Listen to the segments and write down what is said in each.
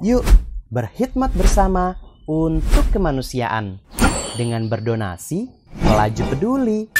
Yuk berkhidmat bersama untuk kemanusiaan dengan berdonasi Laju Peduli.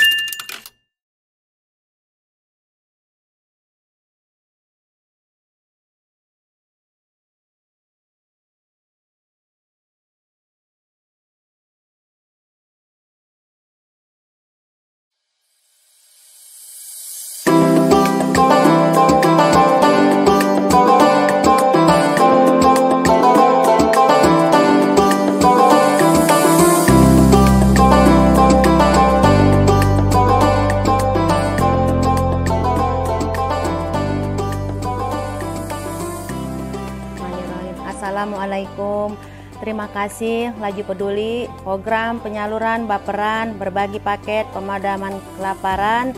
Assalamualaikum. Terima kasih Laju Peduli, program penyaluran baperan berbagi paket pemadaman kelaparan.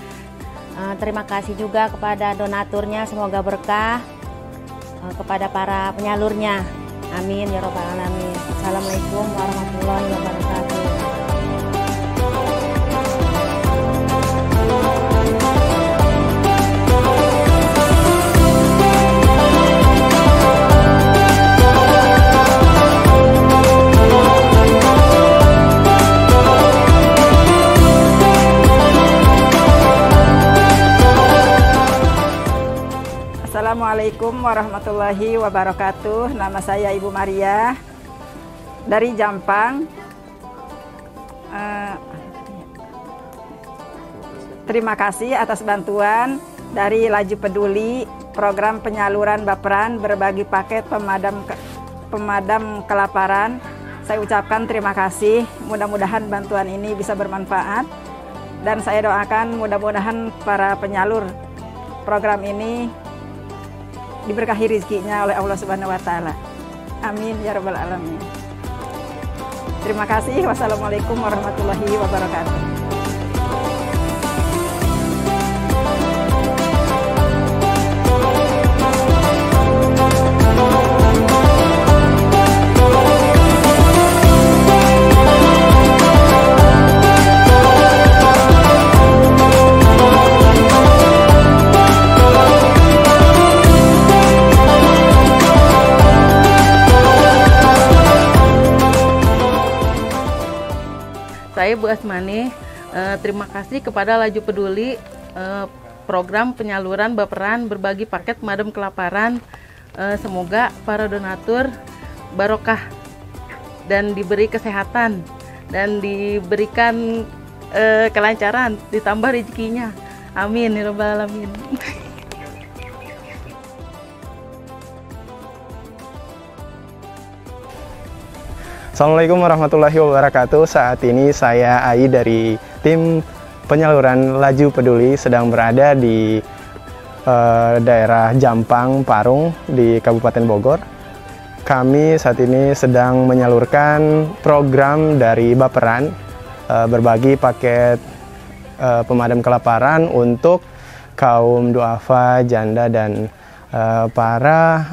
Terima kasih juga kepada donaturnya, semoga berkah kepada para penyalurnya. Amin ya robbal alamin. Assalamualaikum warahmatullahi wabarakatuh. Assalamualaikum warahmatullahi wabarakatuh. Nama saya Ibu Maria dari Jampang. Terima kasih atas bantuan dari Laju Peduli, program penyaluran baperan berbagi paket pemadam kelaparan. Saya ucapkan terima kasih. Mudah-mudahan bantuan ini bisa bermanfaat dan saya doakan mudah-mudahan para penyalur program ini diberkahi rezekinya oleh Allah Subhanahu wa Ta'ala. Amin ya rabbal alamin. Terima kasih. Wassalamualaikum warahmatullahi wabarakatuh. Saya Bu Asmani, terima kasih kepada Laju Peduli, program penyaluran baperan berbagi paket pemadam kelaparan. Semoga para donatur barokah dan diberi kesehatan dan diberikan kelancaran, ditambah rezekinya. Amin ya rabbal alamin. Assalamualaikum warahmatullahi wabarakatuh. Saat ini saya Ai dari tim penyaluran Laju Peduli sedang berada di daerah Jampang, Parung di Kabupaten Bogor. Kami saat ini sedang menyalurkan program dari Baperan berbagi paket pemadam kelaparan untuk kaum duafa, janda dan para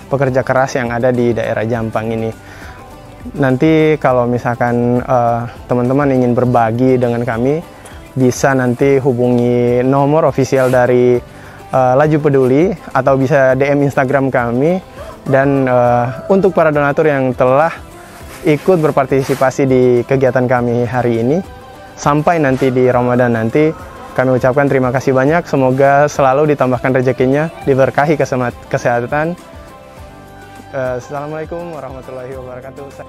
pekerja keras yang ada di daerah Jampang ini. Nanti kalau misalkan teman-teman ingin berbagi dengan kami, bisa nanti hubungi nomor ofisial dari Laju Peduli atau bisa DM Instagram kami. Dan untuk para donatur yang telah ikut berpartisipasi di kegiatan kami hari ini, sampai nanti di Ramadan nanti, kami ucapkan terima kasih banyak. Semoga selalu ditambahkan rezekinya, diberkahi kesehatan. Assalamualaikum warahmatullahi wabarakatuh.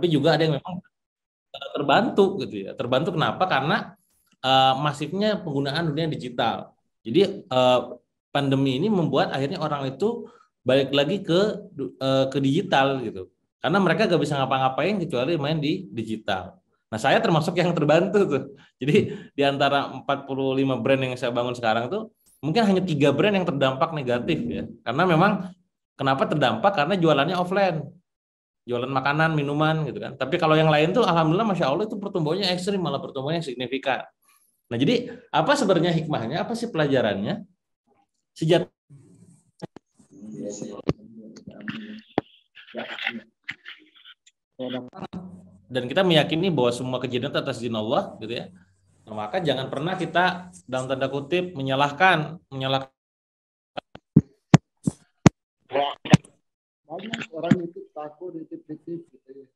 tapi juga ada yang memang terbantu gitu ya. Terbantu kenapa? Karena masifnya penggunaan dunia digital. Jadi pandemi ini membuat akhirnya orang itu balik lagi ke digital gitu. Karena mereka gak bisa ngapa-ngapain kecuali main di digital. Nah, saya termasuk yang terbantu tuh. Jadi di antara 45 brand yang saya bangun sekarang tuh mungkin hanya 3 brand yang terdampak negatif ya. Karena memang kenapa terdampak? Karena jualannya offline. Jualan makanan, minuman gitu kan. Tapi kalau yang lain tuh alhamdulillah Masya Allah itu pertumbuhannya ekstrim, malah pertumbuhannya signifikan. Nah, jadi apa sebenarnya hikmahnya? Apa sih pelajarannya? Dan kita meyakini bahwa semua kejadian itu atas izin Allah gitu ya. Nah, maka jangan pernah kita dalam tanda kutip menyalahkan banyak orang itu takut nitip-nitip gitu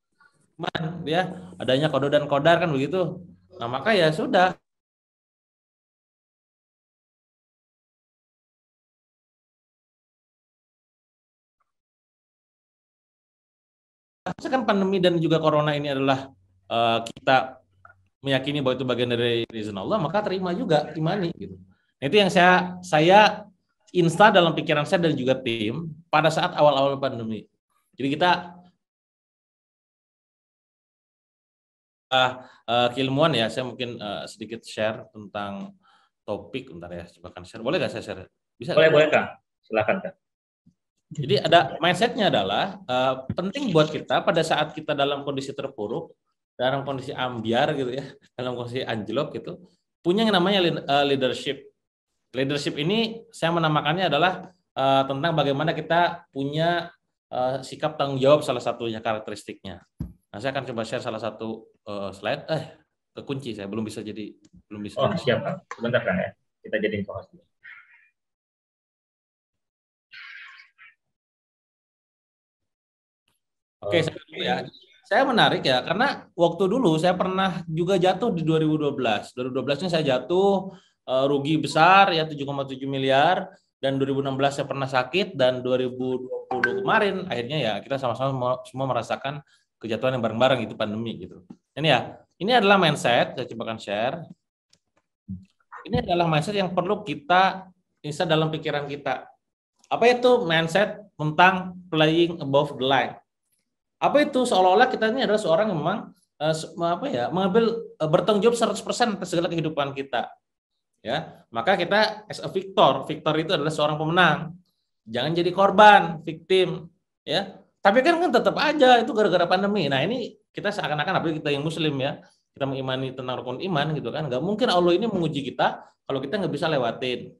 ya, adanya kode dan kodar kan begitu. Nah, maka ya sudah. Kan pandemi dan juga corona ini adalah kita meyakini bahwa itu bagian dari izin Allah, maka terima juga, imani gitu. Nah, itu yang saya insta dalam pikiran saya dan juga tim pada saat awal-awal pandemi. Jadi kita keilmuan ya, saya mungkin sedikit share tentang topik. Bentar ya, coba kan share. Boleh nggak saya share? Bisa? Boleh Kang. Silakan Kang. Jadi ada mindsetnya adalah penting buat kita pada saat kita dalam kondisi terpuruk, dalam kondisi ambiar gitu ya, dalam kondisi anjlok gitu, punya yang namanya leadership. Leadership ini saya menamakannya adalah tentang bagaimana kita punya sikap tanggung jawab, salah satunya karakteristiknya. Nah, saya akan coba share salah satu slide. Kekunci saya belum bisa. Oh, siap Kang. Sebentar Kang ya. Kita jadi informasi. Oke, saya menarik ya, karena waktu dulu saya pernah juga jatuh di 2012. 2012 ini saya jatuh rugi besar ya 7,7 miliar, dan 2016 saya pernah sakit, dan 2020 kemarin akhirnya ya kita sama-sama semua merasakan kejatuhan yang bareng-bareng, itu pandemi gitu. Ini adalah mindset, saya coba akan share. Ini adalah mindset yang perlu kita instal dalam pikiran kita. Apa itu mindset tentang playing above the line? Apa itu? Seolah-olah kita ini adalah seorang yang memang mengambil bertanggung jawab 100% atas segala kehidupan kita. Ya, maka kita as a victor. Victor itu adalah seorang pemenang. Jangan jadi korban, victim, ya. Tapi kan tetap aja itu gara-gara pandemi. Nah, ini kita seakan-akan, apalagi kita yang muslim ya, kita mengimani tentang rukun iman gitu kan. Nggak mungkin Allah ini menguji kita kalau kita nggak bisa lewatin.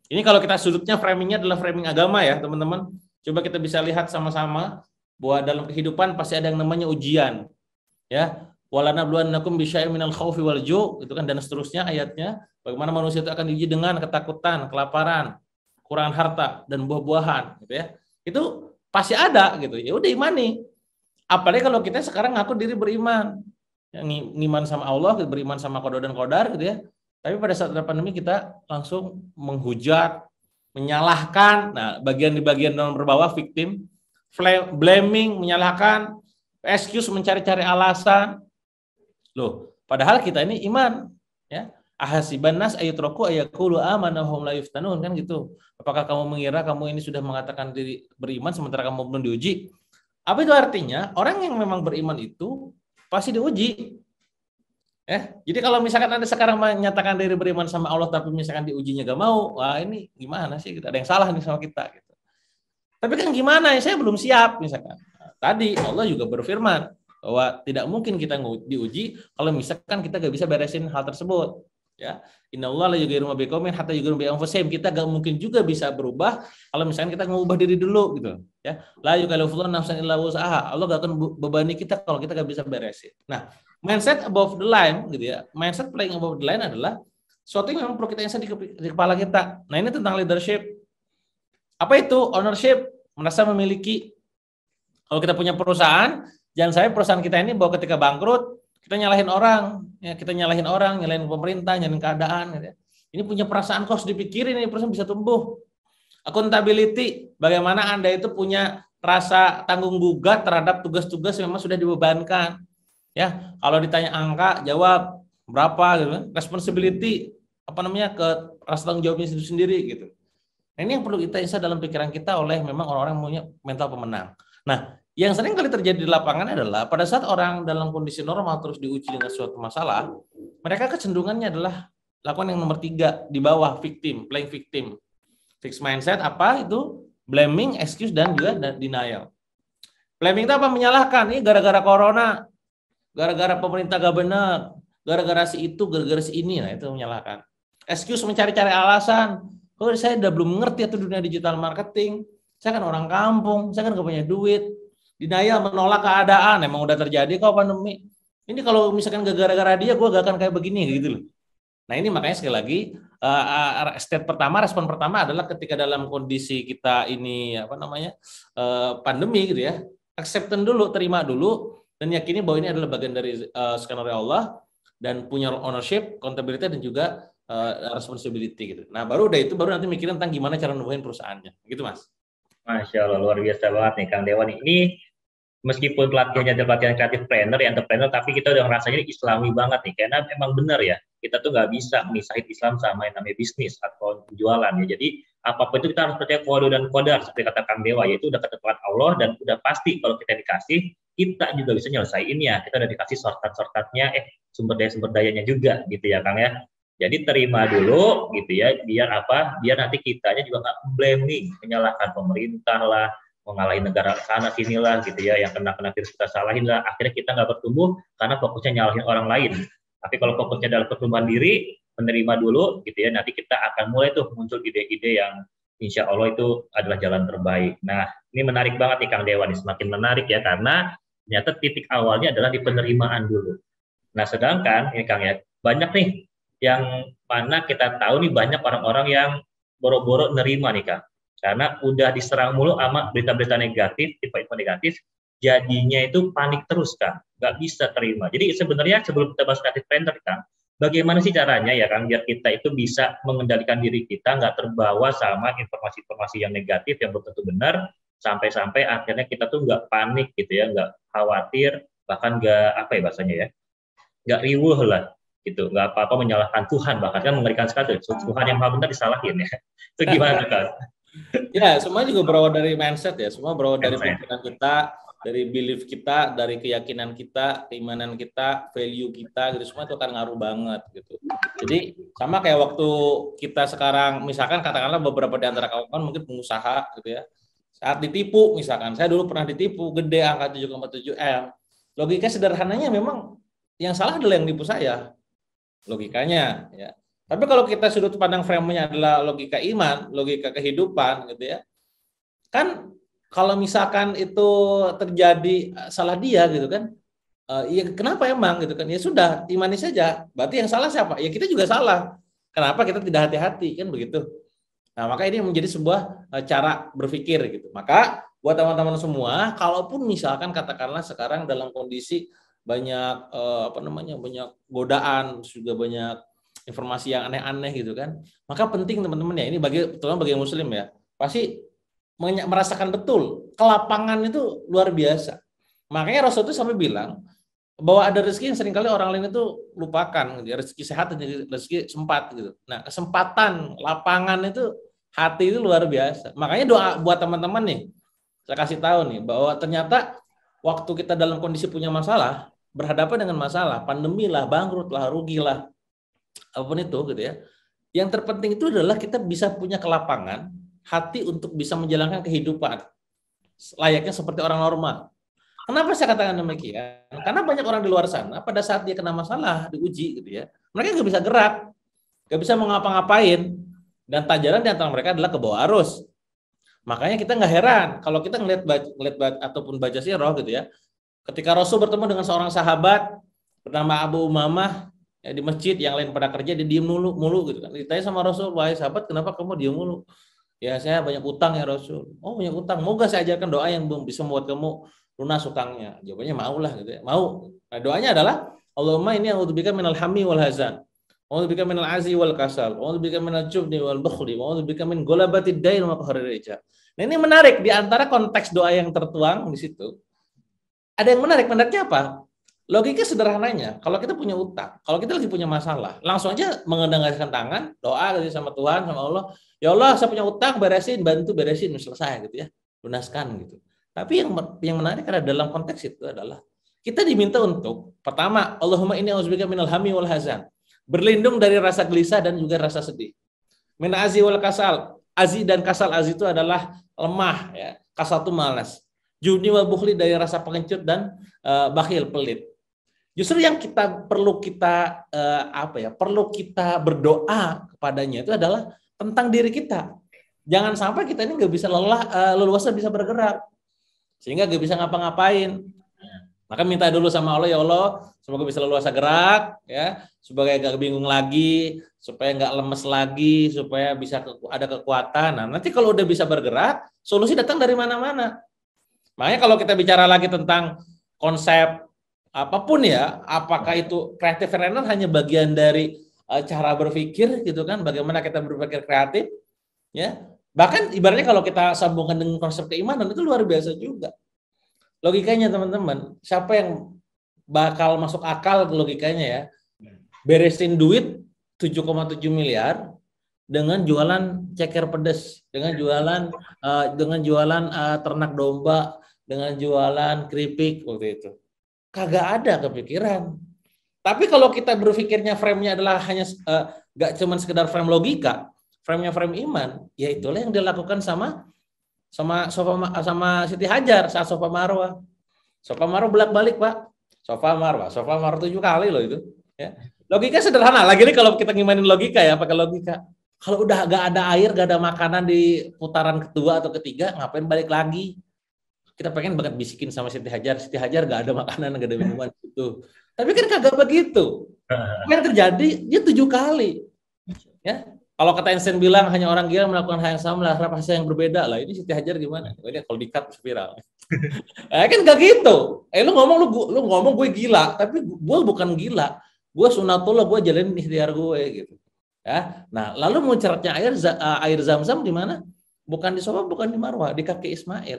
Ini kalau kita sudutnya framingnya adalah framing agama ya, teman-teman. Coba kita bisa lihat sama-sama bahwa dalam kehidupan pasti ada yang namanya ujian, ya. Walanabluwannakum bisyai'in minal khaufi wal ju', itu kan, dan seterusnya ayatnya. Bagaimana manusia itu akan diuji dengan ketakutan, kelaparan, kekurangan harta dan buah-buahan, gitu ya. Itu pasti ada gitu. Ya udah imani. Apalagi kalau kita sekarang ngaku diri beriman, yang iman sama Allah, beriman sama qada dan qadar gitu ya. Tapi pada saat ada pandemi kita langsung menghujat, menyalahkan. Nah, bagian dalam berbawah victim, blaming, menyalahkan, excuse, mencari-cari alasan. Loh, padahal kita ini iman, ya. Ahasiban nas ayatraku ayaqulu amanna hum la yuftanun, kan gitu. Apakah kamu mengira kamu ini sudah mengatakan diri beriman sementara kamu belum diuji? Apa itu artinya? Orang yang memang beriman itu pasti diuji. Jadi kalau misalkan Anda sekarang menyatakan diri beriman sama Allah tapi misalkan diujinya gak mau, wah ini gimana sih? Ada yang salah nih sama kita gitu. Tapi kan gimana ya, saya belum siap misalkan. Nah, tadi Allah juga berfirman bahwa tidak mungkin kita diuji kalau misalkan kita gak bisa beresin hal tersebut. Ya, innallaha la yughayyiru ma biqaumin hatta yughayyiru bi anfusihim. Kita gak mungkin juga bisa berubah kalau misalkan kita ngubah diri dulu gitu. Ya, la yukallifullahu nafsan illa wus'aha. Allah gak akan bebani kita kalau kita gak bisa beresin. Nah, mindset above the line gitu ya. Mindset playing above the line adalah suatu yang memang perlu kita ingat di kepala kita. Nah, ini tentang leadership. Apa itu? Ownership, merasa memiliki. Kalau kita punya perusahaan, jangan sampai perusahaan kita ini bahwa ketika bangkrut kita nyalahin orang, ya, nyalahin pemerintah, nyalahin keadaan. Gitu ya. Ini punya perasaan kok harus dipikirin, ini perusahaan bisa tumbuh. Accountability, bagaimana Anda itu punya rasa tanggung gugat terhadap tugas-tugas yang memang sudah dibebankan. Ya, kalau ditanya angka, jawab berapa gitu kan. Responsibility ke rasa tanggung jawabnya itu sendiri gitu. Nah, ini yang perlu kita insya dalam pikiran kita oleh memang orang-orang punya mental pemenang. Nah, yang sering kali terjadi di lapangan adalah pada saat orang dalam kondisi normal terus diuji dengan suatu masalah, mereka kecenderungannya adalah lakukan yang nomor 3 di bawah, victim, playing victim. Fixed mindset apa itu? Blaming, excuse, dan juga denial. Blaming itu apa? Menyalahkan. Ini gara-gara corona, gara-gara pemerintah gak benar, gara-gara si itu, gara-gara si ini. Nah, itu menyalahkan. Excuse, mencari-cari alasan. Oh, saya udah belum mengerti itu dunia digital marketing. Saya kan orang kampung, saya kan gak punya duit. Denial, menolak keadaan. Emang udah terjadi kok pandemi. Ini kalau misalkan gak gara-gara dia, gue gak akan kayak begini gitu loh. Nah, ini makanya sekali lagi respon pertama adalah ketika dalam kondisi kita ini pandemi gitu ya, acceptance dulu, terima dulu, dan yakini bahwa ini adalah bagian dari skenario Allah dan punya ownership, accountability, dan juga responsibility gitu. Nah, baru nanti mikirin tentang gimana cara nubuhin perusahaannya, gitu Mas. Masya Allah, luar biasa banget nih Kang Dewa nih. Ini meskipun pelatihannya adalah pelatihan kreatif planner, entrepreneur, tapi kita udah ngerasanya Islami banget nih, karena emang benar ya, kita tuh nggak bisa misahin Islam sama yang namanya bisnis atau penjualan ya. Jadi apapun itu kita harus percaya qada dan qadar seperti kata Kang Dewa, yaitu udah ketentuan Allah dan udah pasti kalau kita dikasih, kita juga bisa nyelesainnya. Kita udah dikasih shortcut-shortcutnya, sumber dayanya juga gitu ya Kang ya. Jadi terima dulu gitu ya, biar apa? Biar nanti kitanya juga nggak blaming, menyalahkan pemerintah lah, mengalahin negara sana sini lah gitu ya, yang kena virus kita salahin lah. Akhirnya kita nggak bertumbuh karena fokusnya nyalahin orang lain. Tapi kalau fokusnya dalam pertumbuhan diri, menerima dulu gitu ya, nanti kita akan mulai tuh muncul ide-ide yang insya Allah itu adalah jalan terbaik. Nah, ini menarik banget nih Kang Dewa nih, semakin menarik ya, karena ternyata titik awalnya adalah di penerimaan dulu. Nah, sedangkan ini Kang ya, banyak nih yang mana kita tahu nih banyak orang-orang yang boro-boro nerima nih Kang, karena udah diserang mulu sama berita-berita negatif, info negatif, jadinya itu panik terus Kang, nggak bisa terima. Jadi sebenarnya sebelum kita bahas kreatif planner Kang, bagaimana sih caranya ya Kang, biar kita itu bisa mengendalikan diri kita, nggak terbawa sama informasi-informasi yang negatif yang belum tentu benar, sampai-sampai akhirnya kita tuh nggak panik gitu ya, nggak khawatir, bahkan nggak nggak riuh lah gitu, nggak apa-apa menyalahkan Tuhan, bahkan kan mengerikan sekali, Tuhan yang maha benar disalahin ya. Itu gimana tuh Kang? Ya, semua juga berawal dari mindset ya, semua berawal dari pikiran kita, dari belief kita, dari keyakinan kita, keimanan kita, value kita, gitu, semua itu akan ngaruh banget gitu. Jadi sama kayak waktu kita sekarang, misalkan katakanlah beberapa di antara kawan-kawan mungkin pengusaha gitu ya, saat ditipu misalkan, saya dulu pernah ditipu gede angka 7,7 M, logika sederhananya memang yang salah adalah yang nipu saya, logikanya ya. Tapi kalau kita sudut pandang frame-nya adalah logika iman, logika kehidupan gitu ya. Kan kalau misalkan itu terjadi salah dia gitu kan. Ya kenapa emang gitu kan? Ya sudah, imani saja. Berarti yang salah siapa? Ya kita juga salah. Kenapa kita tidak hati-hati kan begitu? Nah, maka ini menjadi sebuah cara berpikir gitu. Maka buat teman-teman semua, kalaupun misalkan katakanlah sekarang dalam kondisi banyak banyak godaan, juga banyak informasi yang aneh-aneh gitu kan, maka penting teman-teman ya, ini terutama bagi muslim ya, pasti merasakan betul kelapangan itu luar biasa. Makanya Rasul itu sampai bilang bahwa ada rezeki yang seringkali orang lain itu lupakan, rezeki sehat dan rezeki sempat gitu. Nah, kesempatan lapangan itu hati itu luar biasa. Makanya doa buat teman-teman nih, saya kasih tahu nih bahwa ternyata waktu kita dalam kondisi punya masalah, berhadapan dengan masalah, pandemi lah, bangkrut lah, rugi lah, apapun itu gitu ya. Yang terpenting itu adalah kita bisa punya kelapangan hati untuk bisa menjalankan kehidupan layaknya seperti orang normal. Kenapa saya katakan demikian? Karena banyak orang di luar sana pada saat dia kena masalah, diuji gitu ya, mereka nggak bisa gerak, nggak bisa mau ngapa-ngapain, dan tajaran di antara mereka adalah ke bawah arus. Makanya kita nggak heran kalau kita ngelihat ataupun baca sirah gitu ya. Ketika Rasul bertemu dengan seorang sahabat bernama Abu Umamah ya, di masjid, yang lain pada kerja, dia diem mulu gitu kan. Ditanya sama Rasul, wahai sahabat, kenapa kamu diem mulu? Ya, saya banyak utang ya Rasul. Oh, banyak utang. Mau gak saya ajarkan doa yang bisa membuat kamu lunas utangnya? Jawabannya maulah gitu ya. Mau. Nah, doanya adalah Allahumma inni a'udzubika minal hammi wal hazan A'udzubika minal azzi wal kasal, a'udzubika minal jubni wal bukhli, a'udzubika min ghalabatid dain wa qahrir rijal. Nah, ini menarik di antara konteks doa yang tertuang di situ. Ada yang menarik, menariknya apa? Logika sederhananya, kalau kita punya utang, kalau kita lagi punya masalah, langsung aja mengendangkan tangan, doa gitu sama Tuhan, sama Allah. Ya Allah, saya punya utang, beresin, bantu beresin, selesai gitu ya, lunaskan gitu. Tapi yang menarik adalah dalam konteks itu adalah kita diminta untuk pertama, Allahumma inni a'udzubika minal hammi wal hazan, berlindung dari rasa gelisah dan juga rasa sedih. Min azi wal kasal, azi dan kasal, azi itu adalah lemah ya, kasal itu malas. Jubni wal bukhli, dari rasa pengecut dan bakhil, pelit. Justru yang perlu kita berdoa kepadanya itu adalah tentang diri kita. Jangan sampai kita ini nggak bisa leluasa bisa bergerak sehingga nggak bisa ngapa-ngapain. Maka minta dulu sama Allah, ya Allah, semoga bisa leluasa gerak, ya, supaya nggak bingung lagi, supaya nggak lemes lagi, supaya bisa ada kekuatan. Nah, nanti kalau udah bisa bergerak, solusi datang dari mana-mana. Makanya kalau kita bicara lagi tentang konsep apapun ya, apakah itu creative trainer hanya bagian dari cara berpikir gitu kan, bagaimana kita berpikir kreatif, ya. Bahkan ibaratnya kalau kita sambungkan dengan konsep keimanan itu luar biasa juga. Logikanya teman-teman, siapa yang bakal masuk akal logikanya ya? Beresin duit 7,7 miliar dengan jualan ceker pedes, dengan jualan ternak domba, dengan jualan keripik waktu itu. Kagak ada kepikiran. Tapi kalau kita berpikirnya frame-nya adalah hanya gak cuma sekedar frame logika, frame-nya frame iman, ya itulah yang dilakukan sama Siti Hajar saat Safa Marwah. Safa Marwah bolak-balik, Pak. Safa Marwah 7 kali loh itu. Ya. Logika sederhana. Lagi nih kalau kita ngimanin logika ya, pakai logika. Kalau udah gak ada air, gak ada makanan di putaran kedua atau ketiga, ngapain balik lagi? Kita pengen banget bisikin sama Siti Hajar gak ada makanan, gak ada minuman gitu. Tapi kan kagak begitu. Apa yang terjadi? Dia 7 kali. Ya. Kalau kata Einstein bilang hanya orang gila melakukan hal yang sama, harap hasil yang berbeda lah. Ini Siti Hajar gimana? Ini kalau di-cut viral. Kan gak gitu. Lu ngomong gue gila, tapi gue bukan gila. Gue sunatullah, gue jalanin ikhtiar gue gitu. Ya. Nah, lalu muncratnya air Zam-Zam di mana? Bukan di Safa, bukan di Marwah, di kaki Ismail.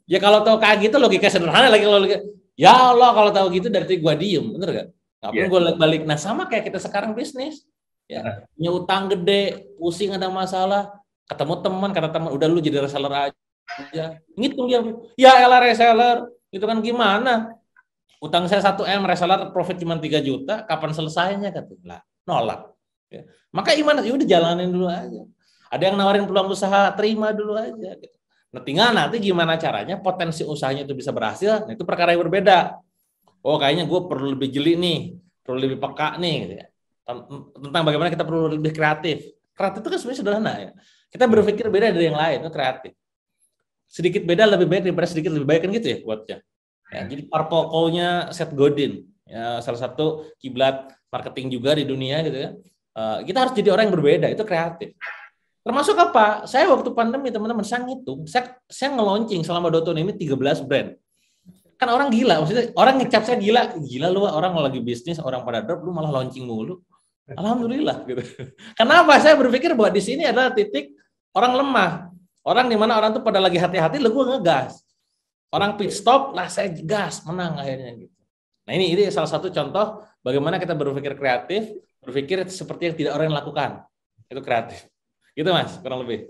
Ya kalau tahu kayak gitu logika sederhana lagi logika. Ya Allah, kalau tahu gitu dari gue diem, bener gak? Ngapain gue balik. Nah, sama kayak kita sekarang bisnis. Ya, punya utang gede, pusing ada masalah, ketemu teman, kata teman, udah lu jadi reseller aja. Ngitung dia, ya elah reseller, itu kan gimana? Utang saya 1M, reseller profit cuma 3 juta, kapan selesainya? Kata nolak. Ya. Maka iman, ya udah jalanin dulu aja. Ada yang nawarin peluang usaha, terima dulu aja. Gitu. Nah, tinggal nanti gimana caranya potensi usahanya itu bisa berhasil, nah, itu perkara yang berbeda. Oh, kayaknya gue perlu lebih jeli nih, perlu lebih peka nih, gitu ya. Tentang bagaimana kita perlu lebih kreatif. Kreatif itu kan sebenarnya sederhana ya. Kita berpikir beda dari yang lain, itu kreatif. Sedikit beda lebih baik daripada sedikit lebih baik kan gitu ya quote-nya. Ya, jadi purple-nya Seth Godin, ya, salah satu kiblat marketing juga di dunia gitu ya. Kita harus jadi orang yang berbeda, itu kreatif. Termasuk apa? Saya waktu pandemi teman-teman saya ngitung, saya nge-launching selama 2 tahun ini 13 brand. Kan orang gila, maksudnya orang ngecap saya gila lu, orang lagi bisnis, orang pada drop, lu malah launching mulu. Alhamdulillah gitu. Kenapa? Saya berpikir bahwa di sini adalah titik orang lemah. Orang di mana orang tuh pada lagi hati-hati, lu gue ngegas. Orang pit stop, lah saya gas, menang akhirnya gitu. Nah ini salah satu contoh bagaimana kita berpikir kreatif, berpikir seperti yang tidak orang lakukan. Itu kreatif. Gitu Mas, kurang lebih.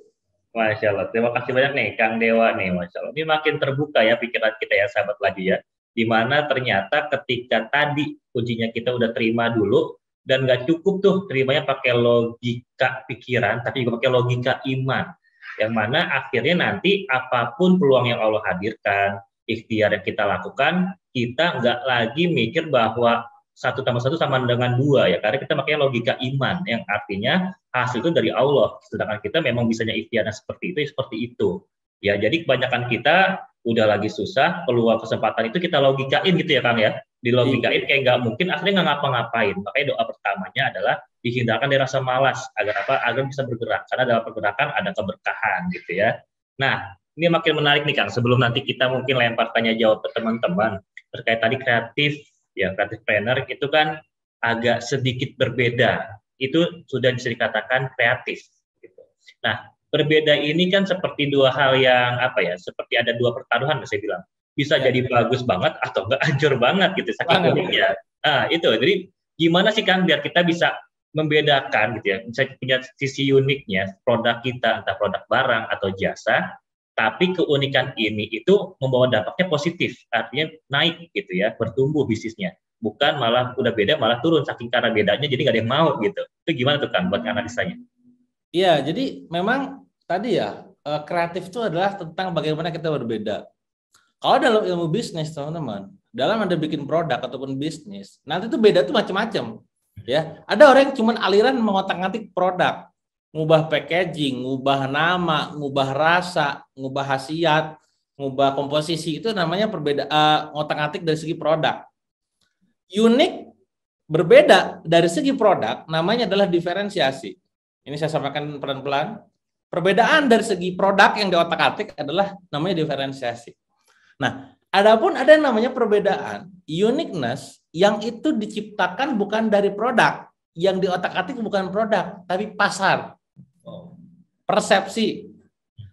Masya Allah, terima kasih banyak nih Kang Dewa nih, Masya Allah. Ini makin terbuka ya pikiran kita ya sahabat lagi ya. Dimana ternyata ketika tadi kuncinya kita udah terima dulu, dan nggak cukup tuh terimanya pakai logika pikiran, tapi juga pakai logika iman. Yang mana akhirnya nanti apapun peluang yang Allah hadirkan, ikhtiar yang kita lakukan, kita nggak lagi mikir bahwa 1 tambah 1 sama dengan 2 ya, karena kita pakai logika iman yang artinya hasil itu dari Allah, sedangkan kita memang bisanya ikhtiarnya seperti itu ya. Jadi kebanyakan kita udah lagi susah, peluang kesempatan itu kita logikain gitu ya Kang ya, dilogikain kayak nggak mungkin, akhirnya nggak ngapa-ngapain. Makanya doa pertamanya adalah dihindarkan dari rasa malas agar bisa bergerak, karena dalam pergerakan ada keberkahan gitu ya. Nah ini makin menarik nih Kang, sebelum nanti kita mungkin lempar tanya jawab ke teman-teman terkait tadi kreatif ya, kreatif planner itu kan agak sedikit berbeda itu sudah bisa dikatakan kreatif. Gitu. Nah, berbeda ini kan seperti dua hal yang seperti ada dua pertaruhan, saya bilang. Bisa jadi bagus banget atau enggak hancur banget gitu saking uniknya. Nah, itu. Jadi gimana sih Kang biar kita bisa membedakan gitu ya, bisa punya sisi uniknya produk kita, entah produk barang atau jasa, tapi keunikan ini itu membawa dampaknya positif, artinya naik gitu ya, bertumbuh bisnisnya. Bukan malah udah beda malah turun saking karena bedanya jadi nggak ada yang mau gitu. Itu gimana tuh Kang buat analisanya? Iya, jadi memang tadi ya kreatif itu adalah tentang bagaimana kita berbeda. Kalau dalam ilmu bisnis teman-teman, dalam Anda bikin produk ataupun bisnis, nanti tuh beda tuh macam-macam. Ya, ada orang yang cuma aliran mengotak-ngatik produk, ngubah packaging, ngubah nama, ngubah rasa, ngubah khasiat, ngubah komposisi, itu namanya ngotak-ngatik dari segi produk. Unik berbeda dari segi produk namanya adalah diferensiasi. Ini saya sampaikan pelan-pelan. Perbedaan dari segi produk yang diotak-atik adalah namanya diferensiasi. Nah, adapun ada yang namanya perbedaan, uniqueness, yang itu diciptakan bukan dari produk, yang diotak-atik bukan produk, tapi pasar, persepsi.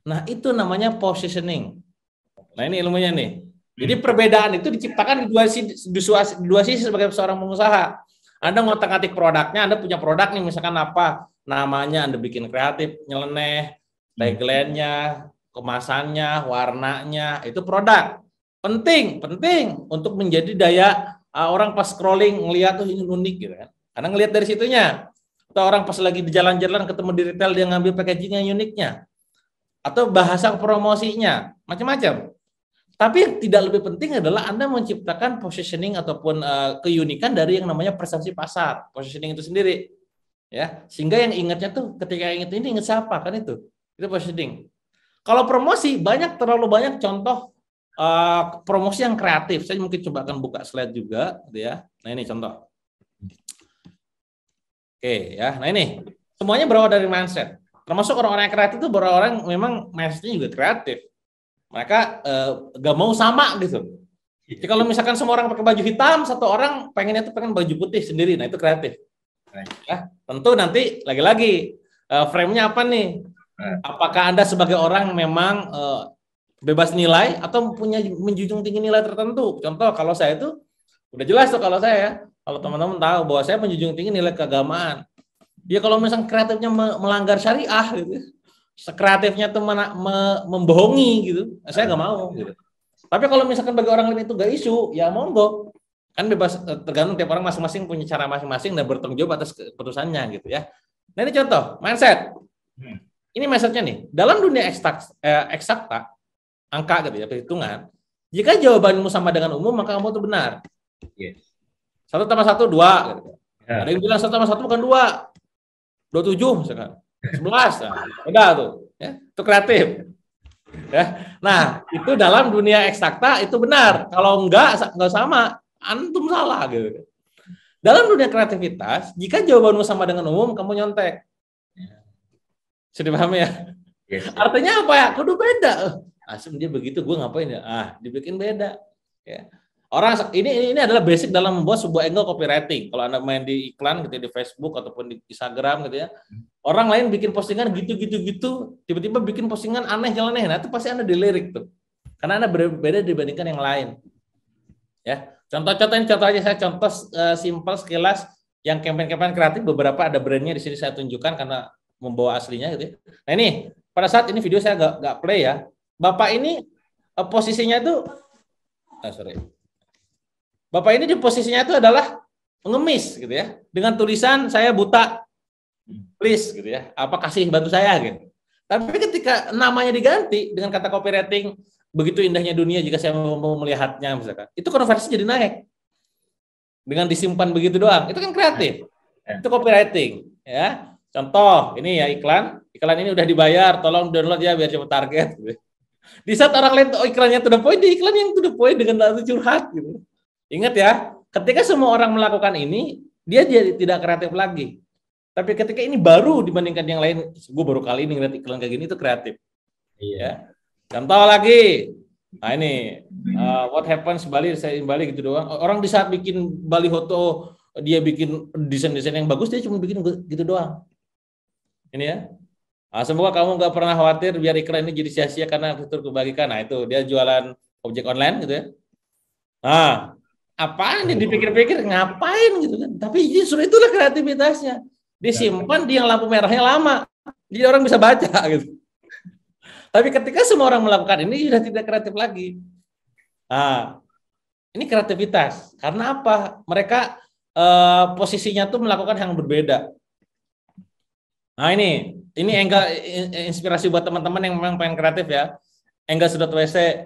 Nah, itu namanya positioning. Nah, ini ilmunya nih. Jadi perbedaan itu diciptakan di dua sisi sebagai seorang pengusaha. Anda ngotak-ngatik produknya, Anda punya produk nih, misalkan apa, namanya Anda bikin kreatif, nyeleneh, tagline-nya, kemasannya, warnanya, itu produk. Penting untuk menjadi daya orang pas scrolling ngelihat tuh ini unik gitu kan. Karena ngelihat dari situnya. Atau orang pas lagi di jalan-jalan ketemu di retail dia ngambil packaging yang uniknya. Atau bahasa promosinya, macam-macam. Tapi yang tidak lebih penting adalah Anda menciptakan positioning ataupun keunikan dari yang namanya persepsi pasar, positioning itu sendiri. Ya, sehingga yang ingatnya tuh ketika ingat ini ingat siapa kan itu positioning. Kalau promosi terlalu banyak contoh promosi yang kreatif. Saya mungkin coba akan buka slide juga, gitu ya. Nah ini contoh. Oke ya, nah ini semuanya berawal dari mindset. Termasuk orang-orang yang kreatif itu orang-orang memang mindsetnya juga kreatif. Mereka gak mau sama gitu. Jadi kalau misalkan semua orang pakai baju hitam, satu orang pengen baju putih sendiri, nah itu kreatif. Ya, tentu nanti lagi-lagi frame-nya apa nih? Apakah Anda sebagai orang memang bebas nilai atau menjunjung tinggi nilai tertentu? Contoh kalau saya itu udah jelas tuh kalau teman-teman tahu bahwa saya menjunjung tinggi nilai keagamaan. Ya kalau misalnya kreatifnya melanggar syariah gitu, kreatifnya tuh membohongi gitu, saya nggak mau gitu. Tapi kalau misalkan bagi orang lain itu nggak isu, ya monggo. Kan bebas, tergantung tiap orang masing-masing punya cara masing-masing dan bertanggung jawab atas keputusannya gitu ya. Nah ini contoh mindset. Ini mindsetnya nih. Dalam dunia eksakta, angka gitu ya, perhitungan. Jika jawabanmu sama dengan umum, maka kamu itu benar. 1 tambah 1 2. Gitu. Ada yang bilang 1 tambah 1 bukan 2, 27 misalkan. 11. Nah, beda tuh. Ya, itu kreatif. Ya. Nah, itu dalam dunia eksakta itu benar. Kalau enggak sama, antum salah gitu. Dalam dunia kreativitas, jika jawabanmu sama dengan umum, kamu nyontek. Sudah paham ya? Artinya apa ya? Kudu beda. Asem dia begitu, gue ngapain ya? Dibikin beda. Ya. Orang ini adalah basic dalam membuat sebuah angle copywriting. Kalau Anda main di iklan gitu di Facebook ataupun di Instagram gitu ya. Orang lain bikin postingan gitu, tiba-tiba bikin postingan aneh nyeleneh. Nah, itu pasti Anda dilirik tuh. Karena Anda berbeda dibandingkan yang lain. Ya. Contoh aja saya contoh simpel sekilas yang campaign kreatif beberapa ada brandnya di sini saya tunjukkan karena membawa aslinya gitu ya. Nah, ini pada saat ini video saya nggak play ya. Bapak ini posisinya itu Bapak ini di posisinya itu adalah mengemis gitu ya. Dengan tulisan saya buta. Please gitu ya. Apa kasih bantu saya gitu. Tapi ketika namanya diganti dengan kata copywriting begitu indahnya dunia jika saya mau melihatnya misalkan. Itu konversi jadi naik. Dengan disimpan begitu doang. Itu kan kreatif. Itu copywriting ya. Contoh, ini ya iklan ini udah dibayar, tolong download ya biar cepat target gitu. Di saat orang lain iklannya to the point, di iklan yang to the point dengan lalu curhat gitu. Ingat ya, ketika semua orang melakukan ini, dia jadi tidak kreatif lagi. Tapi ketika ini baru dibandingkan yang lain, gue baru kali ini ngeliat iklan kayak gini itu kreatif. Iya. Ya. Contoh lagi, nah ini what happens Bali, saya Bali gitu doang. Orang di saat bikin baliho dia bikin desain-desain yang bagus, dia cuma bikin gitu doang. Ini ya. Nah, semoga kamu nggak pernah khawatir biar iklan ini jadi sia-sia karena fitur kebagikan. Nah, itu dia jualan objek online gitu ya. Nah, apaan nih dipikir-pikir ngapain gitu kan. Tapi justru itulah kreativitasnya. Disimpan di yang lampu merahnya lama. Jadi orang bisa baca gitu. Tapi ketika semua orang melakukan ini sudah tidak kreatif lagi. Nah, ini kreativitas. Karena apa? Mereka posisinya tuh melakukan yang berbeda. Nah, ini angle inspirasi buat teman-teman yang memang pengen kreatif ya. Angle sedot WC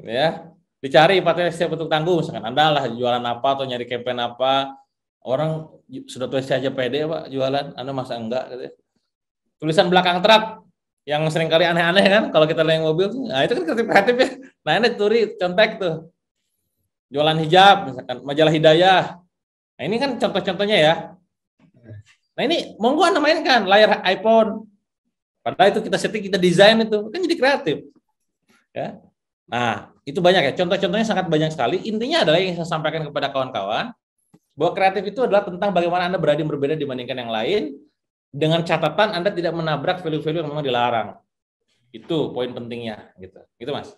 ya. Dicari 4 WC bentuk tangguh, misalkan Anda lah jualan apa atau nyari campaign apa. Orang sedot WC aja pede Pak jualan, Anda masa enggak gitu ya. Tulisan belakang truk yang sering kali aneh-aneh kan kalau kita naik mobil. Nah, itu kan kreatif ya. Nah, ini contek tuh. Jualan hijab misalkan majalah Hidayah. Nah, ini kan contoh-contohnya ya. Nah, ini monggo Anda mainkan layar iPhone. Padahal itu kita setting, kita desain itu kan jadi kreatif. Ya. Nah, itu banyak ya. Contoh-contohnya sangat banyak sekali. Intinya adalah yang saya sampaikan kepada kawan-kawan bahwa kreatif itu adalah tentang bagaimana Anda berani berbeda dibandingkan yang lain dengan catatan Anda tidak menabrak value-value yang memang dilarang. Itu poin pentingnya gitu. Gitu, Mas.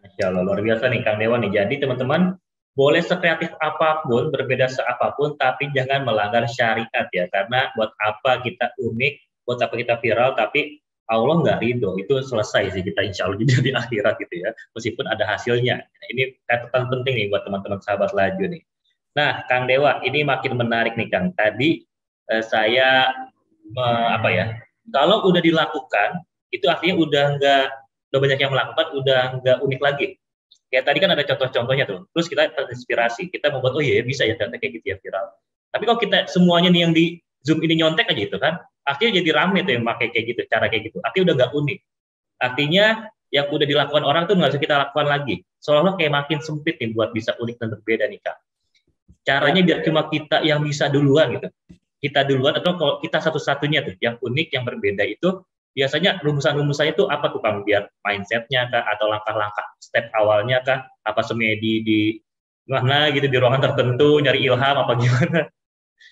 Masya Allah, luar biasa nih Kang Dewa nih. Jadi teman-teman boleh sekreatif apapun, berbeda seapapun, tapi jangan melanggar syariat ya. Karena buat apa kita unik, buat apa kita viral, tapi Allah nggak ridho. Itu selesai sih kita insya Allah di akhirat gitu ya. Meskipun ada hasilnya. Nah, ini catatan penting nih buat teman-teman sahabat laju nih. Nah, Kang Dewa, ini makin menarik nih Kang. Tadi saya kalau udah dilakukan, itu artinya udah banyak yang melakukan, udah nggak unik lagi. Kayak tadi kan ada contoh-contohnya tuh. Terus kita terinspirasi, kita membuat, oh iya bisa ya ternyata kayak gitu ya viral. Tapi kalau kita semuanya nih yang di Zoom ini nyontek aja itu kan, artinya jadi rame tuh yang pakai kayak gitu, cara kayak gitu. Artinya udah nggak unik. Artinya yang udah dilakukan orang tuh nggak bisa kita lakukan lagi. Seolah-olah kayak makin sempit nih buat bisa unik dan berbeda nih Kak. Caranya biar cuma kita yang bisa duluan gitu. Kita duluan atau kalau kita satu-satunya tuh yang unik, yang berbeda itu biasanya rumusan-rumusannya itu apa tuh Kang? Biar mindsetnya kah atau langkah-langkah step awalnya kah? Apa semedi di mana gitu di ruangan tertentu nyari ilham apa gimana?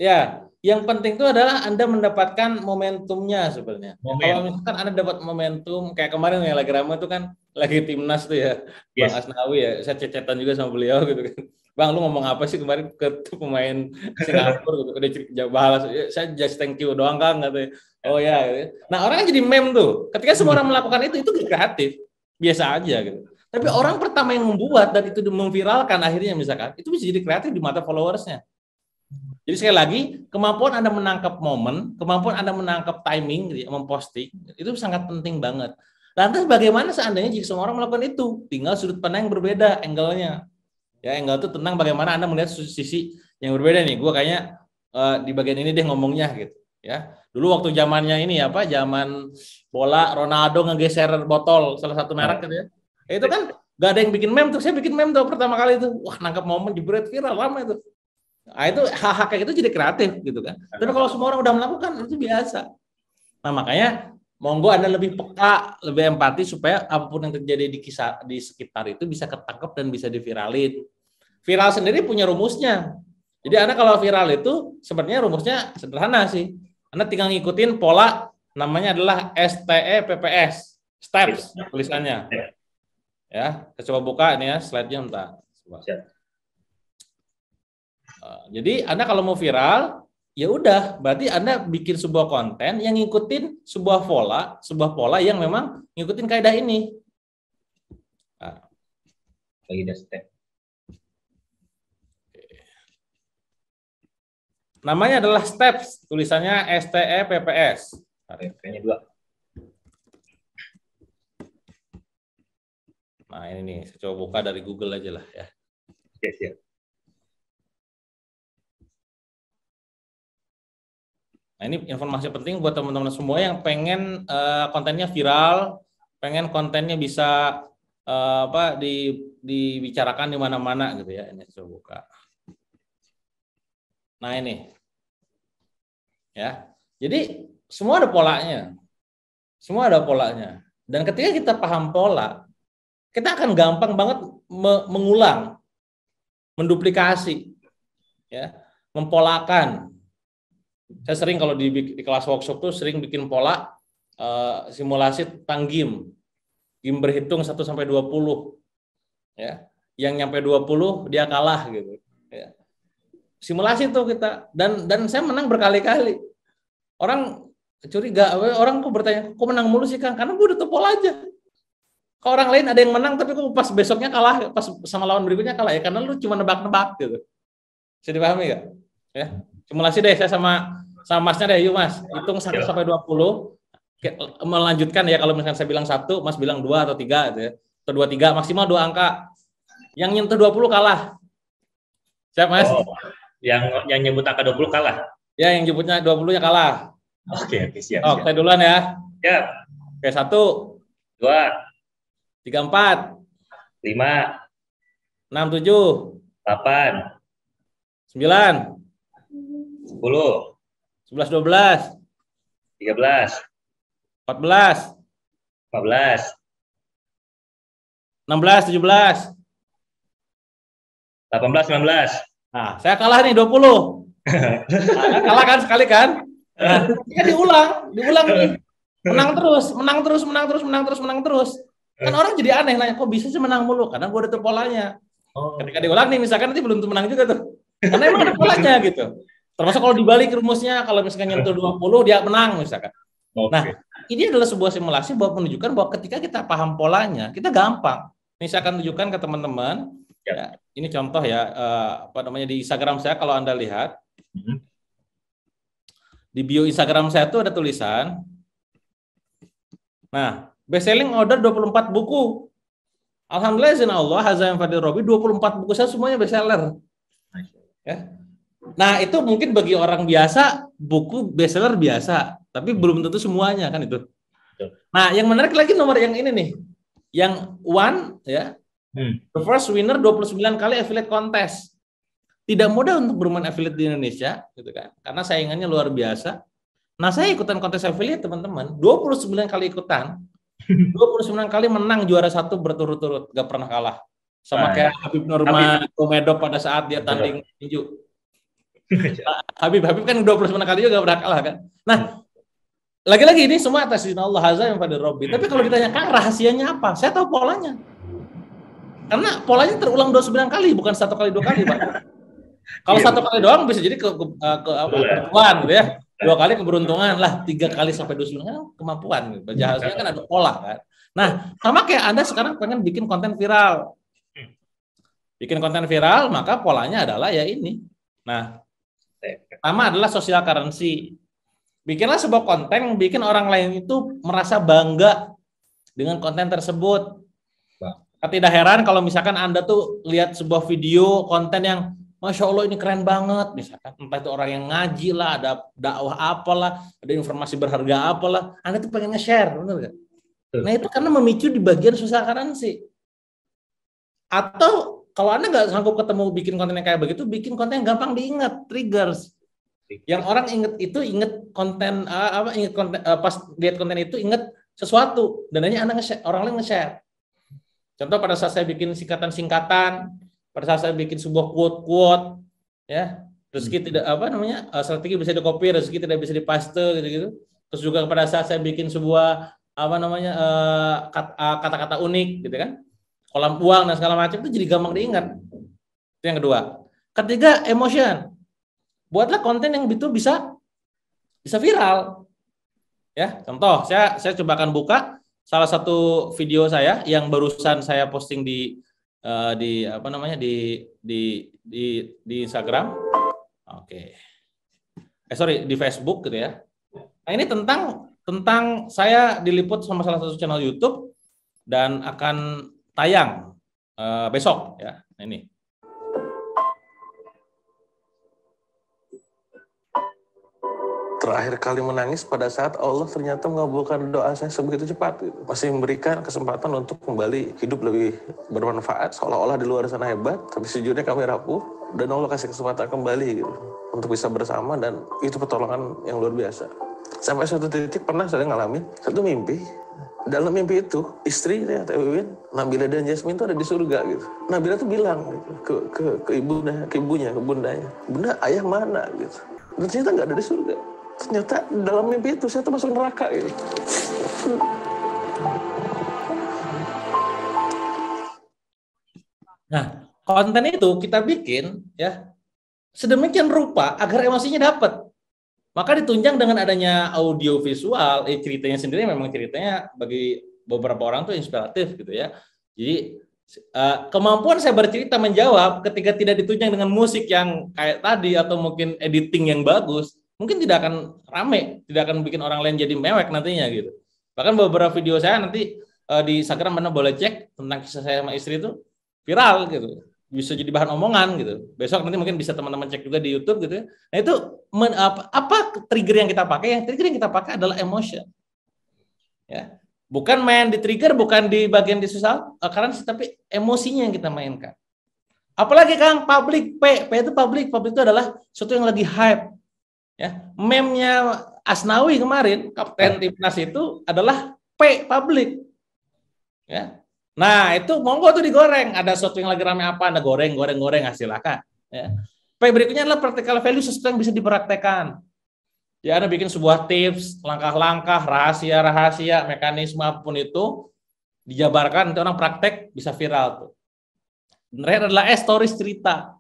Ya, yang penting itu adalah Anda mendapatkan momentumnya sebenarnya. Kalau misalkan Anda dapat momentum kayak kemarin yang lagi ramai itu kan lagi timnas tuh ya, Bang Asnawi ya. Saya cecetan juga sama beliau gitu kan. Bang, lu ngomong apa sih kemarin ke pemain Singapura gitu. Udah jauh balas. Saya just thank you doang Kang katanya. Oh ya, gitu. Nah orang kan jadi meme tuh. Ketika semua orang melakukan itu kreatif, biasa aja gitu. Tapi orang pertama yang membuat dan itu memviralkan akhirnya misalkan, itu bisa jadi kreatif di mata followersnya. Jadi sekali lagi, kemampuan Anda menangkap momen, kemampuan Anda menangkap timing, gitu, memposting, itu sangat penting banget. Lantas bagaimana seandainya jika semua orang melakukan itu? Tinggal sudut pandang yang berbeda, angle-nya. Ya, angle itu tentang bagaimana Anda melihat sisi yang berbeda nih. Gue kayaknya di bagian ini deh ngomongnya gitu. Ya, dulu waktu zamannya ini apa? Zaman bola Ronaldo ngegeser botol salah satu merek gitu ya. Itu kan gak ada yang bikin meme tuh. Saya bikin meme tuh pertama kali itu. Wah, nangkap momen jebret viral lama itu. Nah, itu hal-hal kayak gitu jadi kreatif gitu kan. Tapi kalau semua orang udah melakukan itu biasa. Nah, makanya monggo Anda lebih peka, lebih empati supaya apapun yang terjadi di sekitar itu bisa ketangkep dan bisa diviralin. Viral sendiri punya rumusnya. Jadi Anda kalau viral itu sebenarnya rumusnya sederhana sih. Anda tinggal ngikutin pola namanya adalah STEPPS, steps tulisannya. Ya, saya coba buka ini ya slide-nya entar. Jadi Anda kalau mau viral, ya udah, berarti Anda bikin sebuah konten yang ngikutin sebuah pola yang memang ngikutin kaidah ini. Kaidah step. Namanya adalah steps, tulisannya STEPPS. P-nya 2. Nah ini nih, saya coba buka dari Google aja lah ya. Yes, ya. Nah ini informasi penting buat teman-teman semua yang pengen kontennya viral, pengen kontennya bisa dibicarakan di mana-mana gitu ya. Ini saya coba buka. Nah ini, ya. Jadi semua ada polanya, Dan ketika kita paham pola, kita akan gampang banget mengulang, menduplikasi, ya. mempolakan. Saya sering kalau di kelas workshop tuh sering bikin pola simulasi tentang game berhitung 1 sampai 20. Ya. Yang nyampe 20 dia kalah gitu. Ya. Simulasi tuh kita dan saya menang berkali-kali. Orang curiga, orang kok bertanya, kok menang mulu sih Kang? Karena gue udah tahu pola aja. Kalau orang lain ada yang menang tapi kok pas besoknya kalah, pas sama lawan berikutnya kalah ya karena lu cuma nebak-nebak gitu. Bisa dipahami nggak? Ya. Simulasi deh saya sama Masnya deh, yuk Mas. Hitung 1 sampai 20. Melanjutkan ya, kalau misalkan saya bilang 1, Mas bilang 2 atau 3 gitu ya. Atau 2, 3, maksimal 2 angka. Yang nyentuh 20 kalah. Siap Mas? Oh, yang nyebut angka 20 kalah? Ya, yang nyebutnya 20-nya kalah. Oke, siap. Oke, saya duluan ya. Siap. Oke, 1, 2, 3, 4, 5, 6, 7, 8, 9, 10, 11, 12, 13, 14, 15, 16, 17. 18, 19. Nah, saya kalah nih 20. Nah, kalah kan sekali kan? Nah, ya diulang nih. Menang terus. Kan orang jadi aneh nanya, kok bisa sih menang mulu? Karena gue udah tahu polanya. Ketika diulang nih, misalkan nanti belum tentu menang juga tuh. Karena emang ada polanya gitu. Termasuk kalau dibalik rumusnya, kalau misalkan nyentuh 20, dia menang misalkan. Nah, ini adalah sebuah simulasi buat menunjukkan bahwa ketika kita paham polanya, kita gampang. Ini saya akan tunjukkan ke teman-teman. Ya, ini contoh ya, di Instagram saya kalau Anda lihat. Di bio Instagram saya tuh ada tulisan. Nah, best selling order 24 buku. Alhamdulillah izin Allah, Hazaim Fadil Robi 24 buku saya semuanya best seller. Ya. Nah, itu mungkin bagi orang biasa buku best seller biasa, tapi belum tentu semuanya kan itu. Nah, yang menarik lagi nomor yang ini nih. Yang one ya. The first winner 29 kali affiliate contest. Tidak mudah untuk bermain affiliate di Indonesia gitu kan. Karena saingannya luar biasa. Nah, saya ikutan kontes affiliate, teman-teman. 29 kali ikutan. 29 kali menang juara 1 berturut-turut, gak pernah kalah. Sama kayak Habib Nurman Komedo pada saat dia tanding tinju. Habib kan 29 kali juga gak pernah kalah kan. Nah, lagi-lagi ini semua atas izin Allah Azza yang pada Robbi. Tapi kalau ditanya, Kang, rahasianya apa? Saya tahu polanya. Karena polanya terulang 29 kali, bukan 1 kali 2 kali, Pak. Kalau 1 kali doang bisa jadi keberuntungan gitu ya. 2 kali keberuntungan lah, 3 kali sampai 29 kan kemampuan. Bahasanya kan ada pola kan. Nah, sama kayak Anda sekarang pengen bikin konten viral. Bikin konten viral, maka polanya adalah ya ini. Nah, pertama adalah social currency. Bikinlah sebuah konten yang bikin orang lain itu merasa bangga dengan konten tersebut. Tidak heran kalau misalkan Anda tuh lihat sebuah video konten yang Masya Allah ini keren banget, misalkan entah itu orang yang ngaji lah, ada dakwah apalah, ada informasi berharga apalah, Anda tuh pengen nge-share, benar nggak? Nah itu karena memicu di bagian social currency. Atau kalau Anda nggak sanggup ketemu bikin konten yang kayak begitu, bikin konten yang gampang diingat, triggers. Yang orang inget konten pas lihat konten itu inget sesuatu, dan hanya Anda orang lain nge-share. Contoh pada saat saya bikin singkatan-singkatan, pada saat saya bikin sebuah quote, ya rezeki tidak strategi bisa di-copy, rezeki tidak bisa dipaste gitu-gitu. Terus juga pada saat saya bikin sebuah kata-kata unik, gitu kan, kolam uang dan segala macam itu jadi gampang diingat. Itu yang kedua. Ketiga, emotion. Buatlah konten yang itu bisa viral. Ya, contoh saya coba akan buka salah satu video saya yang barusan saya posting di Instagram. Oke. Di Facebook gitu ya. Nah, ini tentang saya diliput sama salah satu channel YouTube dan akan tayang besok ya. Nah, ini. Terakhir kali menangis pada saat Allah ternyata mengabulkan doa saya sebegitu cepat. Masih memberikan kesempatan untuk kembali hidup lebih bermanfaat. Seolah-olah di luar sana hebat, tapi sejujurnya kami rapuh. Dan Allah kasih kesempatan kembali gitu, untuk bisa bersama, dan itu pertolongan yang luar biasa. Sampai suatu titik pernah saya ngalamin satu mimpi. dalam mimpi itu istrinya Teh Wiwin, Nabila dan Jasmine itu ada di surga gitu. Nabila tuh bilang gitu, ke ibunya, ke bundanya, "Bunda, ayah mana?" gitu. Dan ternyata nggak ada di surga. Ternyata dalam mimpi itu saya tuh masuk neraka gitu. Nah, konten itu kita bikin ya sedemikian rupa agar emosinya dapat. Maka ditunjang dengan adanya audio visual, ceritanya sendiri memang ceritanya bagi beberapa orang tuh inspiratif gitu ya. Jadi kemampuan saya bercerita menjawab ketika tidak ditunjang dengan musik yang kayak tadi atau mungkin editing yang bagus, mungkin tidak akan rame, tidak akan bikin orang lain jadi mewek nantinya gitu. Bahkan beberapa video saya nanti di Instagram mana boleh cek tentang kisah saya sama istri itu viral gitu. Bisa jadi bahan omongan gitu. Besok nanti mungkin bisa teman-teman cek juga di YouTube gitu ya. Nah itu apa trigger yang kita pakai? Yang trigger yang kita pakai adalah emotion. Ya. Bukan main di trigger, bukan di bagian di social currency, tapi emosinya yang kita mainkan. Apalagi Kang, public, P itu public itu adalah sesuatu yang lagi hype. Ya, meme-nya Asnawi kemarin, kapten timnas itu adalah P public. Ya. Nah, itu monggo tuh digoreng. Ada sesuatu yang lagi rame apa, Anda goreng, silakan. Ya. P berikutnya adalah practical value, sesuatu yang bisa dipraktekkan. Ya, Anda bikin sebuah tips, langkah-langkah, rahasia, mekanisme apapun itu, dijabarkan, nanti orang praktek, bisa viral tuh. Terakhir adalah stories cerita.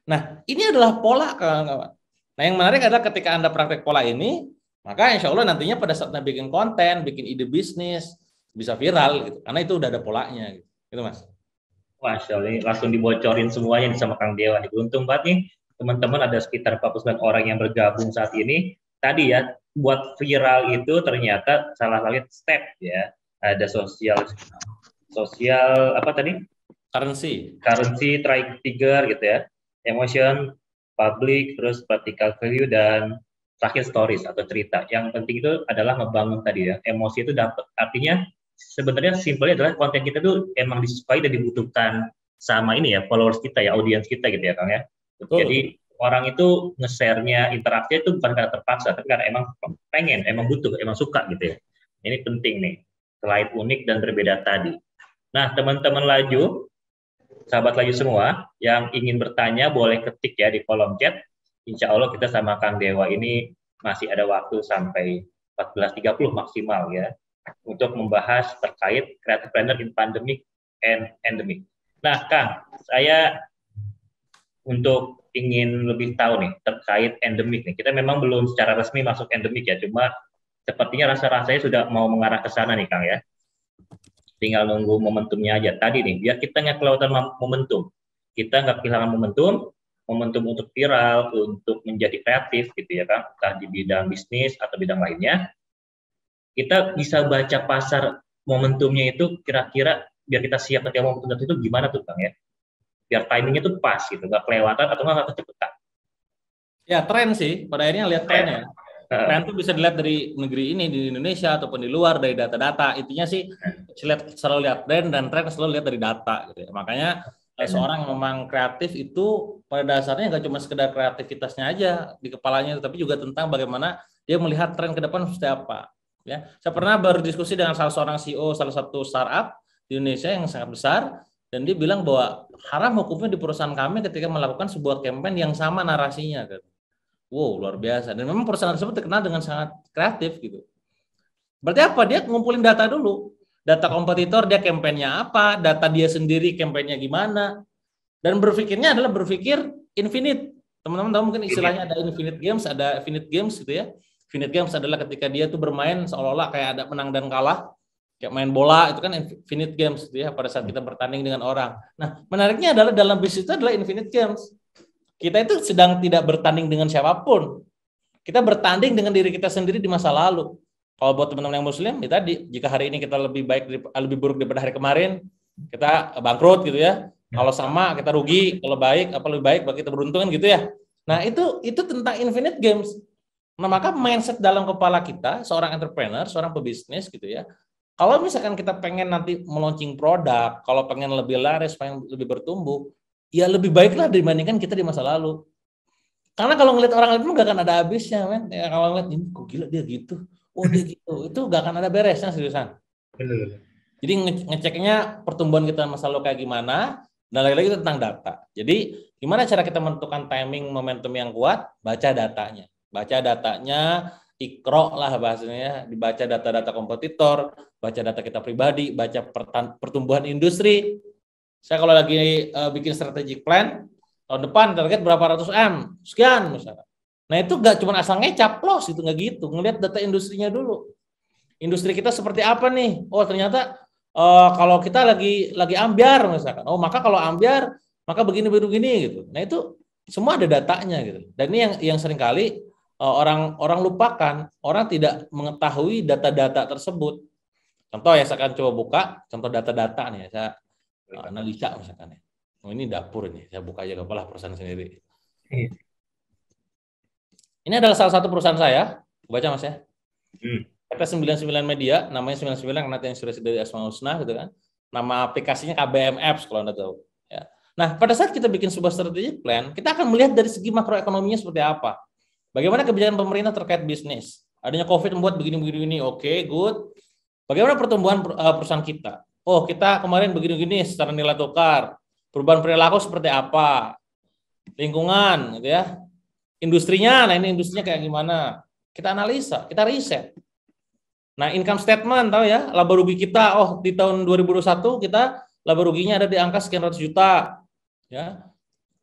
Nah, ini adalah pola, kawan-kawan. Nah, yang menarik adalah ketika Anda praktek pola ini, maka insya Allah nantinya pada saat Anda bikin konten, bikin ide bisnis, bisa viral gitu, karena itu udah ada polanya gitu. Itu Mas. Masya Allah, ini langsung dibocorin semuanya sama Kang Dewa. Beruntung banget nih teman-teman, ada sekitar 49 orang yang bergabung saat ini. Tadi ya, buat viral itu ternyata salah satu step ya. Ada sosial apa tadi? Currency trigger gitu ya. Emotion, public, terus practical value, dan terakhir stories atau cerita. Yang penting itu adalah ngebangun tadi ya, emosi itu dapat. Artinya sebenarnya simpelnya adalah konten kita tuh emang disukai dan dibutuhkan sama ini ya, followers kita ya, audiens kita gitu ya Kang ya. Betul. Jadi orang itu nge-share-nya, interaksi itu bukan karena terpaksa, tapi karena emang pengen, emang butuh, emang suka gitu ya. Ini penting nih, selain unik dan berbeda tadi. Nah, teman-teman Laju, sahabat Laju semua, yang ingin bertanya boleh ketik ya di kolom chat. Insya Allah kita sama Kang Dewa ini masih ada waktu sampai 14.30 maksimal ya, untuk membahas terkait creative planner in pandemic and endemic. Nah, Kang, saya untuk ingin lebih tahu nih terkait endemik nih. Kita memang belum secara resmi masuk endemik ya, cuma sepertinya rasa-rasanya sudah mau mengarah ke sana nih, Kang ya. Tinggal nunggu momentumnya aja. Tadi nih, biar kita nggak kelewatan momentum. Kita nggak kehilangan momentum untuk viral, untuk menjadi kreatif gitu ya, Kang. Entah di bidang bisnis atau bidang lainnya. Kita bisa baca pasar momentumnya itu kira-kira biar kita siap ketika momentum itu gimana tuh Kang ya? Biar timingnya tuh pas gitu, nggak kelewatan atau nggak kecepatan. Ya tren sih, pada akhirnya lihat tren ya. Tren itu bisa dilihat dari negeri ini, di Indonesia ataupun di luar, dari data-data. Intinya sih selalu lihat tren, dan tren selalu lihat dari data gitu ya. Makanya seorang yang memang kreatif itu pada dasarnya nggak cuma sekedar kreativitasnya aja di kepalanya, tapi juga tentang bagaimana dia melihat tren ke depan seperti apa. Ya, saya pernah berdiskusi dengan salah seorang CEO salah satu startup di Indonesia yang sangat besar, dan dia bilang bahwa haram hukumnya di perusahaan kami ketika melakukan sebuah campaign yang sama narasinya. Wow, luar biasa. Dan memang perusahaan tersebut terkenal dengan sangat kreatif gitu. Berarti apa? Dia ngumpulin data dulu. Data kompetitor, dia campaign-nya apa, data dia sendiri campaign-nya gimana. Dan berpikirnya adalah berpikir infinite. Teman-teman tahu mungkin istilahnya ada infinite games, ada finite games gitu ya. Finite games adalah ketika dia tuh bermain seolah-olah kayak ada menang dan kalah, kayak main bola, itu kan infinite games gitu ya, pada saat kita bertanding dengan orang. Nah, menariknya adalah dalam bisnis itu adalah infinite games. Kita itu sedang tidak bertanding dengan siapapun. Kita bertanding dengan diri kita sendiri di masa lalu. Kalau buat teman-teman yang muslim, ya tadi, jika hari ini kita lebih buruk daripada hari kemarin, kita bangkrut gitu ya. Kalau sama kita rugi, kalau baik apa lebih baik bagi kita beruntung kan gitu ya. Nah, itu tentang infinite games. Nah, maka mindset dalam kepala kita, seorang entrepreneur, seorang pebisnis gitu ya, kalau misalkan kita pengen nanti meluncing produk, kalau pengen lebih laris, pengen lebih bertumbuh, ya lebih baiklah dibandingkan kita di masa lalu. Karena kalau ngeliat orang lain itu gak akan ada habisnya, men. Ya, kalau ngeliat ini, kok gila dia gitu, oh dia gitu, itu gak akan ada beresnya seriusan. Benar. Jadi ngeceknya pertumbuhan kita masa lalu kayak gimana, dan lagi-lagi itu tentang data. Jadi gimana cara kita menentukan timing momentum yang kuat? Baca datanya. Baca datanya, ikro lah bahasanya, dibaca data-data kompetitor, baca data kita pribadi, baca pertumbuhan industri. Saya kalau lagi bikin strategic plan, tahun depan target berapa ratus M, sekian misalnya. Nah itu nggak cuma asal ngecap, plus itu nggak gitu, ngelihat data industrinya dulu. Industri kita seperti apa nih? Oh ternyata kalau kita lagi ambyar misalkan, oh maka kalau ambyar maka begini gitu. Nah itu semua ada datanya gitu. Dan ini yang seringkali orang lupakan, orang tidak mengetahui data-data tersebut. Contoh ya, saya akan coba buka contoh data-data nih ya, saya analisa misalkan ya. Oh ini dapur ini, saya buka aja kepala perusahaan sendiri. Ini adalah salah satu perusahaan saya, baca Mas ya. PT 99 Media, namanya 99 karena terinspirasi dari Asmaul Husna gitu kan. Nama aplikasinya KBM Apps kalau Anda tahu. Ya. Nah, pada saat kita bikin sebuah strategic plan, kita akan melihat dari segi makroekonominya seperti apa. Bagaimana kebijakan pemerintah terkait bisnis. Adanya COVID membuat begini-begini, oke, good. Bagaimana pertumbuhan perusahaan kita? Oh, kita kemarin begini-begini secara nilai tukar. Perubahan perilaku seperti apa? Lingkungan, gitu ya. Industrinya, nah ini industrinya kayak gimana? Kita analisa, kita riset. Nah, income statement tahu ya, laba rugi kita, oh di tahun 2021 kita laba ruginya ada di angka sekian ratus juta. Ya.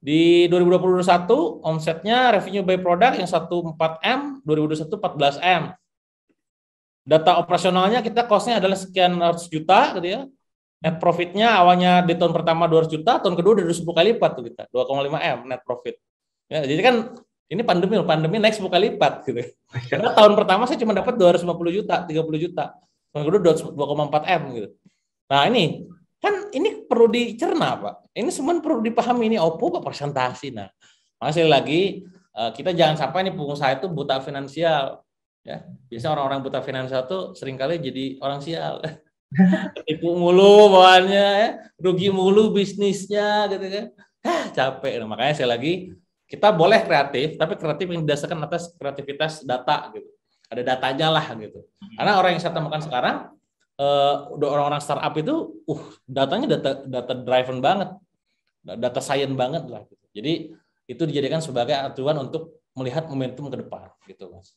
Di 2021 omsetnya revenue by product yang 14M, 2021 14M. Data operasionalnya kita cost-nya adalah sekian ratus juta gitu ya. Net profitnya awalnya di tahun pertama 200 juta, tahun kedua udah 10 kali lipat tuh kita, 2,5M net profit. Ya, jadi kan ini pandemi naik 10 kali lipat gitu. Karena tahun pertama saya cuma dapat 250 juta, 30 juta. Tahun kedua 2,4M gitu. Nah, ini kan ini perlu dicerna, Pak. Ini semua perlu dipahami, ini OPO Pak presentasi. Nah, masih lagi kita jangan sampai nih pengusaha itu buta finansial. Ya, biasanya orang-orang buta finansial tuh seringkali jadi orang sial. Tipu mulu bawaannya, ya. Rugi mulu bisnisnya gitu kan. Capek. Nah, makanya saya lagi kita boleh kreatif, tapi kreatif yang didasarkan atas kreativitas data gitu. Ada datanya lah gitu. Karena orang yang saya temukan sekarang, orang-orang startup itu, datanya data driven banget, data science banget lah. Gitu. Jadi itu dijadikan sebagai acuan untuk melihat momentum ke depan, gitu Mas.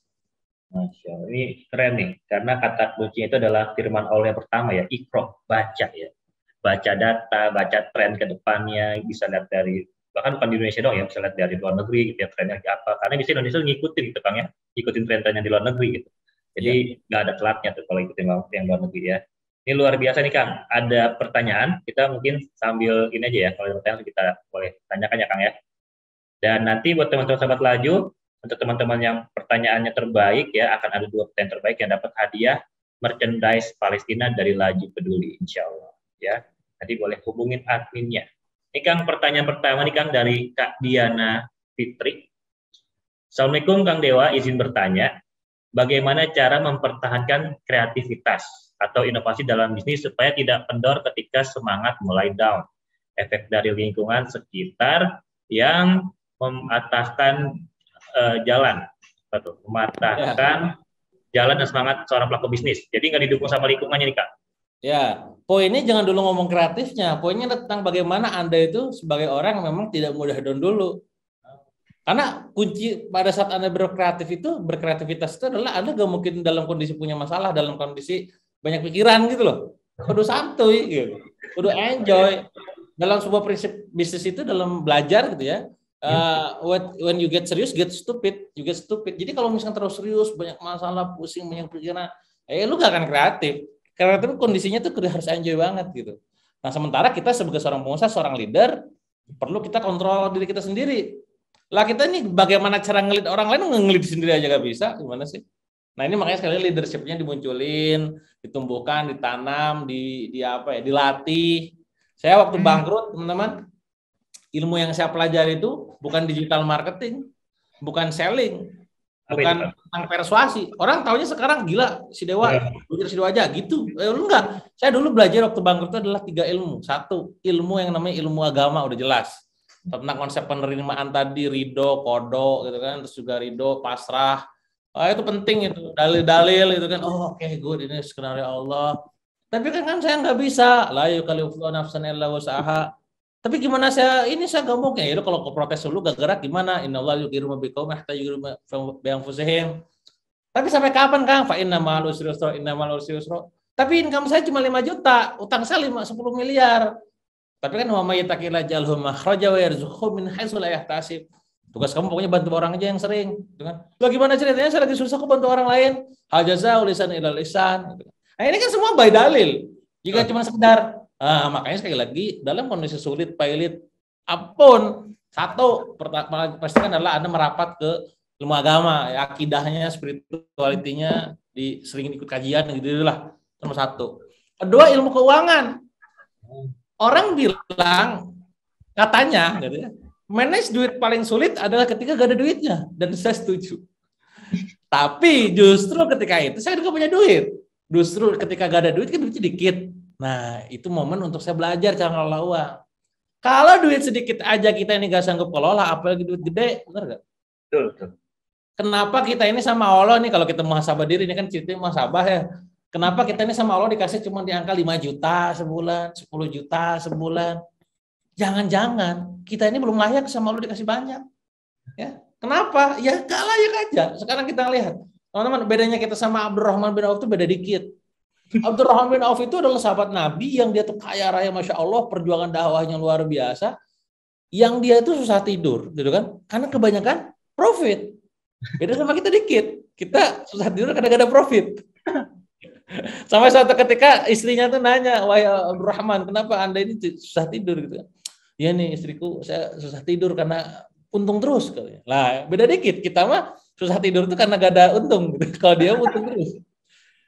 Masya Allah, ini keren nih, karena kata kuncinya itu adalah firman Allah yang pertama ya, ikro, baca ya. Baca data, baca tren ke depannya, bisa lihat dari bahkan bukan di Indonesia dong ya, bisa lihat dari luar negeri gitu ya, trennya apa, karena biasanya Indonesia ngikutin gitu Kang ya, ikutin tren-trennya di luar negeri gitu, jadi nggak ada telatnya tuh kalau ikutin yang luar negeri ya. Ini luar biasa nih Kang, ada pertanyaan, kita mungkin sambil ini aja ya, kalau ada pertanyaan kita boleh tanyakan ya Kang ya. Dan nanti buat teman-teman sahabat Laju, untuk teman-teman yang pertanyaannya terbaik ya, akan ada 2 pertanyaan terbaik yang dapat hadiah merchandise Palestina dari Laju Peduli, insya Allah ya. Nanti boleh hubungin adminnya. Ini Kang, pertanyaan pertama nih Kang dari Kak Diana Fitri. Assalamualaikum Kang Dewa, izin bertanya, bagaimana cara mempertahankan kreativitas atau inovasi dalam bisnis supaya tidak kendor ketika semangat mulai down? Efek dari lingkungan sekitar yang mematahkan jalan jalan dan semangat seorang pelaku bisnis. Jadi nggak didukung sama lingkungannya nih Kak. Ya, poinnya jangan dulu ngomong kreatifnya. Poinnya tentang bagaimana Anda itu sebagai orang yang memang tidak mudah down dulu. Karena kunci pada saat Anda berkreativitas itu adalah Anda gak mungkin dalam kondisi punya masalah, dalam kondisi banyak pikiran gitu loh. Kudu santuy gitu. Kudu enjoy. Dalam sebuah prinsip bisnis itu dalam belajar gitu ya. When you get serious, get stupid. You get stupid. Jadi kalau misalnya terus serius, banyak masalah, pusing, banyak pikiran, lu gak akan kreatif. Kreatif kondisinya tuh harus enjoy banget gitu. Nah sementara kita sebagai seorang pengusaha, seorang leader, perlu kita kontrol diri kita sendiri. Lah kita ini bagaimana cara ngelit orang lain, ngelit sendiri aja gak bisa, gimana sih? Nah ini makanya sekali leadership-nya dimunculin, ditumbuhkan, ditanam, dilatih. Saya waktu bangkrut teman-teman, ilmu yang saya pelajari itu bukan digital marketing, bukan selling, bukan tentang persuasi. Orang taunya sekarang gila si Dewa, si Dewa aja gitu. Enggak. Saya dulu belajar waktu bangkrut itu adalah 3 ilmu. 1, ilmu yang namanya ilmu agama udah jelas. Tentang konsep penerimaan tadi, ridho, kodo gitu kan, terus juga ridho, pasrah. Itu penting itu, dalil-dalil itu kan. Oh, oke, good, ini skenario Allah. Tapi kan saya nggak bisa. La yukallifu nafsan illa wus'aha. Tapi gimana saya gampangnya ya kalau protes dulu gak gerak gimana? Innallaha yughayyiru ma biqaumin hatta yughayyiru ma bi anfusihim. Tapi sampai kapan Kang? Fa inna ma'al usri yusra, inna ma'al usri yusra. Tapi income saya cuma 5 juta, utang saya 10 miliar. Tapi kan wa may yattaqilla jalhu makhraja wa yarzuqhu min haitsu la yahtasib. Tugas kamu pokoknya bantu orang aja yang sering, gitu kan. Lah gimana ceritanya saya lagi susah kok bantu orang lain? Hal jazaa'u lisan ilal lisan. Gitu. Nah, ini kan semua by dalil. Jika cuma sekedar makanya sekali lagi dalam kondisi sulit, pailit, apapun satu pastikan adalah Anda merapat ke ilmu agama, ya, akidahnya, spiritualitinya, sering ikut kajian gitu lah. Nomor satu. Kedua, ilmu keuangan. Orang bilang katanya, gitu ya, manage duit paling sulit adalah ketika gak ada duitnya, dan saya setuju. Tapi justru ketika itu saya juga punya duit. Justru ketika gak ada duit kan duitnya dikit. Nah, itu momen untuk saya belajar cara ngelola uang. Kalau duit sedikit aja kita ini gak sanggup kelola, apalagi duit gede, benar gak? Betul. Kenapa kita ini sama Allah nih, kalau kita muhasabah diri, ini kan ceritanya muhasabah ya. Kenapa kita ini sama Allah dikasih cuma di angka 5 juta sebulan, 10 juta sebulan. Jangan-jangan kita ini belum layak sama Allah dikasih banyak. Ya, kenapa? Ya gak layak aja. Sekarang kita lihat. Teman-teman, bedanya kita sama Abdurrahman bin Auf itu beda dikit. Abdurrahman bin Auf itu adalah sahabat Nabi yang dia tuh kaya raya, Masya Allah, perjuangan dakwahnya luar biasa. Yang dia itu susah tidur, gitu kan? Karena kebanyakan profit. Beda sama kita dikit. Kita susah tidur karena gak ada profit. Sampai suatu ketika istrinya tuh nanya, wahai Abdurrahman, kenapa Anda ini susah tidur gitu kan? Ya nih istriku, saya susah tidur karena untung terus. Lah beda dikit, kita mah susah tidur itu karena gak ada untung. Gitu. Kalau dia untung terus.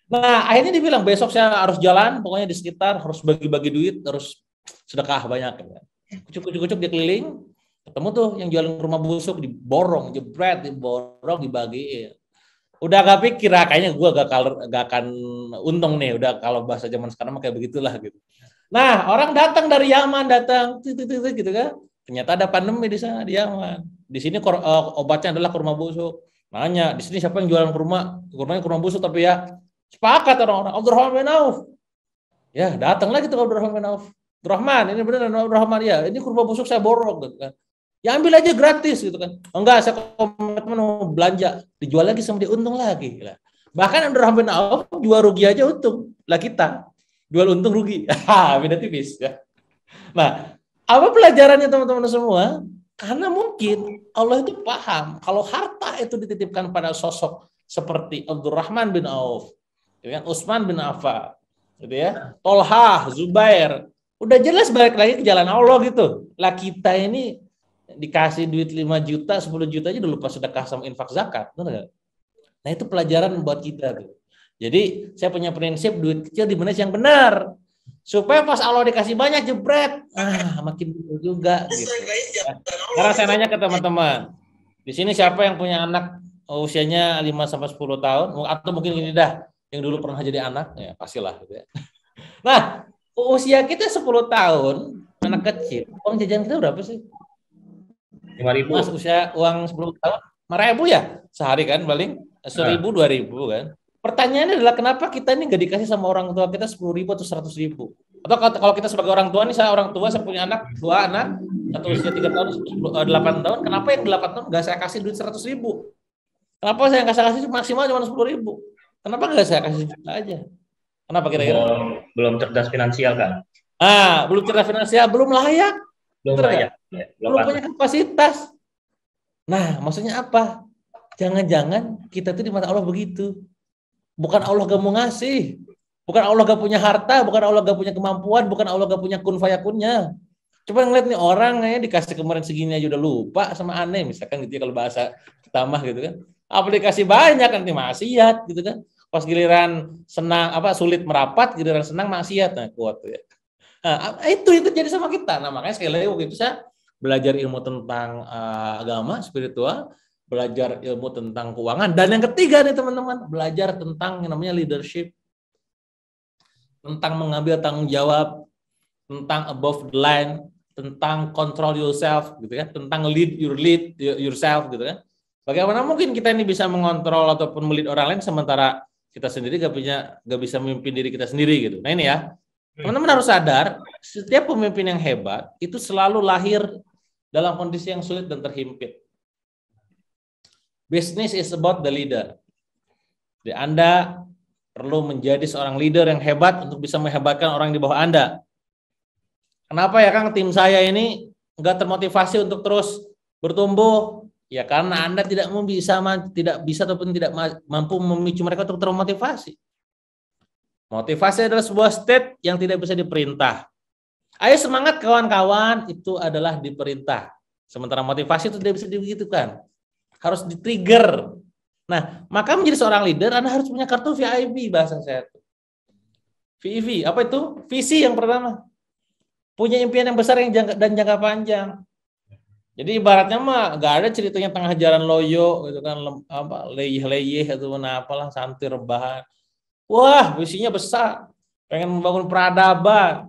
Nah akhirnya dibilang besok saya harus jalan, pokoknya di sekitar harus bagi-bagi duit, harus sedekah banyak. Kucuk-kucuk dia keliling, ketemu tuh yang jualan rumah busuk, diborong, jebret, diborong, dibagiin. Udah gak pikir, kayaknya gue gak akan untung nih. Udah kalau bahasa zaman sekarang kayak begitulah gitu. Nah orang datang dari Yaman, datang gitu kan. Ternyata ada pandemi di sana di Yaman. Di sini obatnya adalah kurma busuk. Nanya di sini siapa yang jualan kurmanya kurma busuk, tapi ya sepakat orang-orang Abdurrahman bin Auf. Ya datang lagi tuh Abdurrahman bin Auf. Abdurrahman, ini benar Abdurrahman ya. Ini kurma busuk saya borong gitu kan. Ya ambil aja gratis gitu kan. Enggak, saya komitmen mau belanja. Dijual lagi sama dia untung lagi. Bahkan Abdurrahman bin Auf jual rugi aja untung. Lah kita jual untung rugi. Beda tipis ya. Nah, apa pelajarannya teman-teman semua? Karena mungkin Allah itu paham kalau harta itu dititipkan pada sosok seperti Abdurrahman bin Auf, Utsman bin Affan, gitu ya, Tolhah, Zubair, udah jelas balik lagi ke jalan Allah gitu. Lah kita ini dikasih duit 5 juta, 10 juta aja udah lupa sedekah sama infak zakat, benar gak? Nah itu pelajaran buat kita tuh. Jadi saya punya prinsip duit kecil dimanage yang benar, supaya pas Allah dikasih banyak jebret, makin betul juga gitu. Karena saya nanya ke teman-teman, di sini siapa yang punya anak usianya 5-10 tahun, atau mungkin ini dah yang dulu pernah jadi anak, ya pastilah gitu ya. Nah, usia kita 10 tahun, anak kecil, uang jajan kita berapa sih? 5.000. Mas usia uang 10 tahun, 5.000 ya? Sehari kan paling 1.000, 2.000 kan? Pertanyaannya adalah kenapa kita ini nggak dikasih sama orang tua kita 10.000 atau 100.000? Atau kalau kita sebagai orang tua nih, saya orang tua, saya punya anak, 2 anak, satu usia 3 tahun, 8 tahun, kenapa yang 8 tahun nggak saya kasih duit 100.000? Kenapa saya nggak kasih maksimal cuma 10.000? Kenapa nggak saya kasih juta aja? Kenapa kira-kira? Belum cerdas finansial kan? Belum cerdas finansial, belum layak. Belum layak. Ya, belum punya kapasitas. Nah, maksudnya apa? Jangan-jangan kita tuh di mata Allah begitu. Bukan Allah gak mau ngasih. Bukan Allah gak punya harta. Bukan Allah gak punya kemampuan. Bukan Allah gak punya kun fayakunnya. Coba ngeliat nih orang dikasih kemarin segini aja udah lupa sama aneh. Misalkan gitu ya kalau bahasa tamah gitu kan. Aplikasi banyak nanti maksiat gitu kan. Pas giliran senang sulit merapat, giliran senang maksiat. Nah, kuat ya. Nah, itu jadi sama kita. Nah, makanya sekali lagi waktu itu saya belajar ilmu tentang agama, spiritual, belajar ilmu tentang keuangan, dan yang ketiga nih teman-teman, belajar tentang yang namanya leadership, tentang mengambil tanggung jawab, tentang above the line, tentang control yourself gitu kan, tentang lead yourself gitu kan. Bagaimana mungkin kita ini bisa mengontrol ataupun melihat orang lain sementara kita sendiri gak bisa memimpin diri kita sendiri gitu. Nah ini ya, teman-teman harus sadar, setiap pemimpin yang hebat itu selalu lahir dalam kondisi yang sulit dan terhimpit. Business is about the leader. Jadi Anda perlu menjadi seorang leader yang hebat untuk bisa menghebatkan orang di bawah Anda. Kenapa ya Kang, tim saya ini nggak termotivasi untuk terus bertumbuh? Ya karena Anda tidak bisa ataupun tidak mampu memicu mereka untuk termotivasi. Motivasi adalah sebuah state yang tidak bisa diperintah. Ayo semangat kawan-kawan, itu adalah diperintah. Sementara motivasi itu tidak bisa dibegitukan. Harus di-trigger. Nah, maka menjadi seorang leader, Anda harus punya kartu VIP, bahasa saya. VIV, apa itu? Visi yang pertama. Punya impian yang besar dan jangka panjang. Jadi ibaratnya mah gak ada ceritanya tengah jalan loyo gitu kan, leyeh-leyeh atau apalah, santai rebahan. Wah, visinya besar. Pengen membangun peradaban.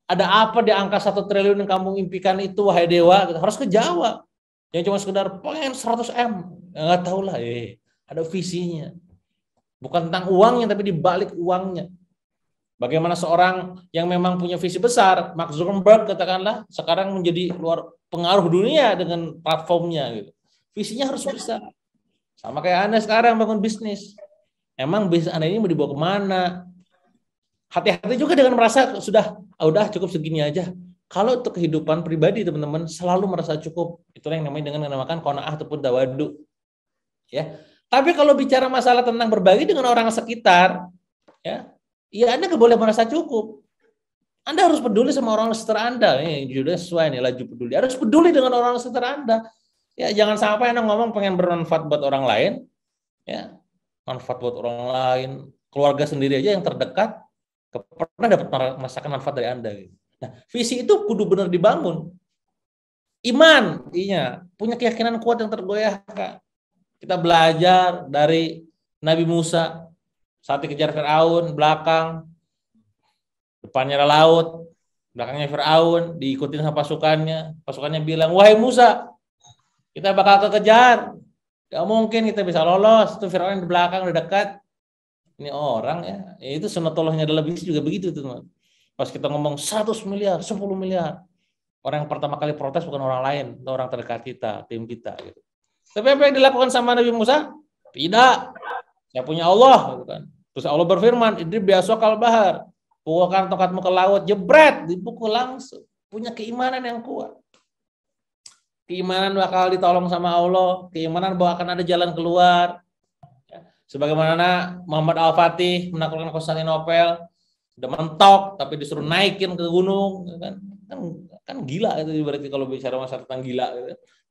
Ada apa di angka 1 triliun yang kamu impikan itu, wahai dewa? Harus kejawab. Yang cuma sekedar pengen 100 M. Nggak tahu lah, ada visinya. Bukan tentang uangnya, tapi di balik uangnya. Bagaimana seorang yang memang punya visi besar, Mark Zuckerberg katakanlah, sekarang menjadi luar pengaruh dunia dengan platformnya. Gitu. Visinya harus besar. Sama kayak Anda sekarang bangun bisnis. Emang bisnis Anda ini mau dibawa kemana? Hati-hati juga dengan merasa udah cukup segini aja. Kalau untuk kehidupan pribadi teman-teman selalu merasa cukup. Itulah yang namanya dengan dinamakan qanaah ataupun tawadu. Ya. Tapi kalau bicara masalah tentang berbagi dengan orang sekitar, ya Anda nggak boleh merasa cukup. Anda harus peduli sama orang sekitar Anda. Ini sudah sesuai nih laju peduli. Harus peduli dengan orang sekitar Anda. Ya, jangan sampai Anda ngomong pengen bermanfaat buat orang lain, ya. Manfaat buat orang lain, keluarga sendiri aja yang terdekat pernah dapat merasakan manfaat dari Anda. Nah, visi itu kudu benar dibangun. Iman, punya keyakinan kuat yang tergoyahkan. Kita belajar dari Nabi Musa saat dikejar Firaun, belakang, depannya ada laut, belakangnya Firaun, diikutin sama pasukannya. Pasukannya bilang, wahai Musa, kita bakal kekejar. Gak mungkin kita bisa lolos. Itu Firaun di belakang udah dekat. Ini orang ya itu sunatullahnya adalah visi juga begitu teman. Pas kita ngomong 100 miliar, 10 miliar, orang yang pertama kali protes bukan orang lain, itu orang terdekat kita, tim kita. Gitu. Tapi apa yang dilakukan sama Nabi Musa? Tidak. Saya punya Allah, gitu kan. Terus Allah berfirman, idrib biasokal bahar, pukulkan tongkatmu ke laut, jebret, dipukul langsung. Punya keimanan yang kuat. Keimanan bakal ditolong sama Allah, keimanan bahwa akan ada jalan keluar. Sebagaimana Muhammad Al-Fatih menaklukkan Konstantinopel, udah mentok tapi disuruh naikin ke gunung, kan gila itu berarti kalau bicara masalah tentang gila,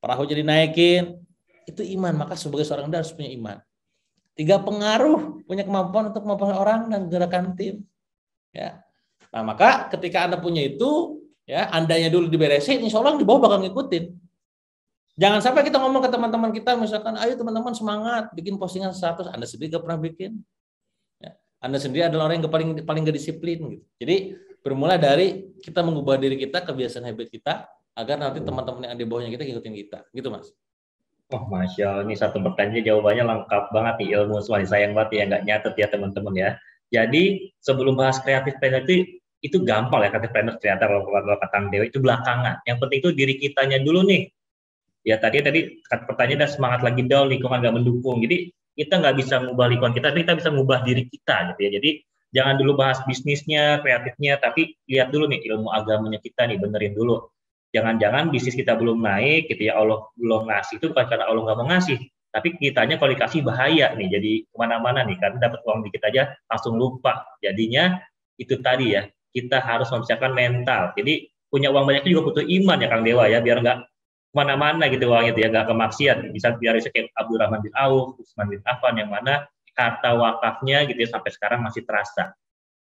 perahu jadi naikin, itu iman. Maka sebagai seorang leader harus punya iman. 3 pengaruh, punya kemampuan untuk mempengaruhi orang dan gerakan tim. Ya, nah maka ketika Anda punya itu, ya Andanya dulu diberesin, insya Allah di bawah bakal ngikutin. Jangan sampai kita ngomong ke teman-teman kita, misalkan, ayo teman-teman semangat, bikin postingan status, Anda sendiri gak pernah bikin. Ya. Anda sendiri adalah orang yang paling gak disiplin. Gitu. Jadi bermula dari kita mengubah diri kita, kebiasaan habit kita, agar nanti teman-teman yang ada di bawahnya kita ngikutin kita. Gitu Mas. Oh Masya Allah, ini satu pertanyaan jawabannya lengkap banget nih, ilmu semua. Sayang banget ya nggak nyatet ya teman-teman ya. Jadi sebelum bahas kreatif planner itu gampang ya, kreatif planner ternyata kalau kata Dewa itu belakangan. Yang penting itu diri kitanya dulu nih. Ya tadi pertanyaan dan semangat lagi down, lingkungan nggak mendukung. Jadi kita nggak bisa mengubah lingkungan kita, tapi kita bisa mengubah diri kita gitu ya. Jadi jangan dulu bahas bisnisnya, kreatifnya, tapi lihat dulu nih ilmu agamanya kita nih, benerin dulu. Jangan-jangan bisnis kita belum naik gitu ya, Allah belum ngasih, itu bukan karena Allah nggak mau ngasih, tapi kitanya kalau dikasih bahaya nih, jadi kemana-mana nih, karena dapat uang dikit aja langsung lupa. Jadinya itu tadi ya, kita harus mempersiapkan mental. Jadi punya uang banyak juga butuh iman ya Kang Dewa ya, biar nggak kemana-mana gitu uangnya itu ya, nggak kemaksiat. Bisa biar kayak Abdurrahman bin Auf, Utsman bin Affan, yang mana kata wakafnya gitu ya sampai sekarang masih terasa.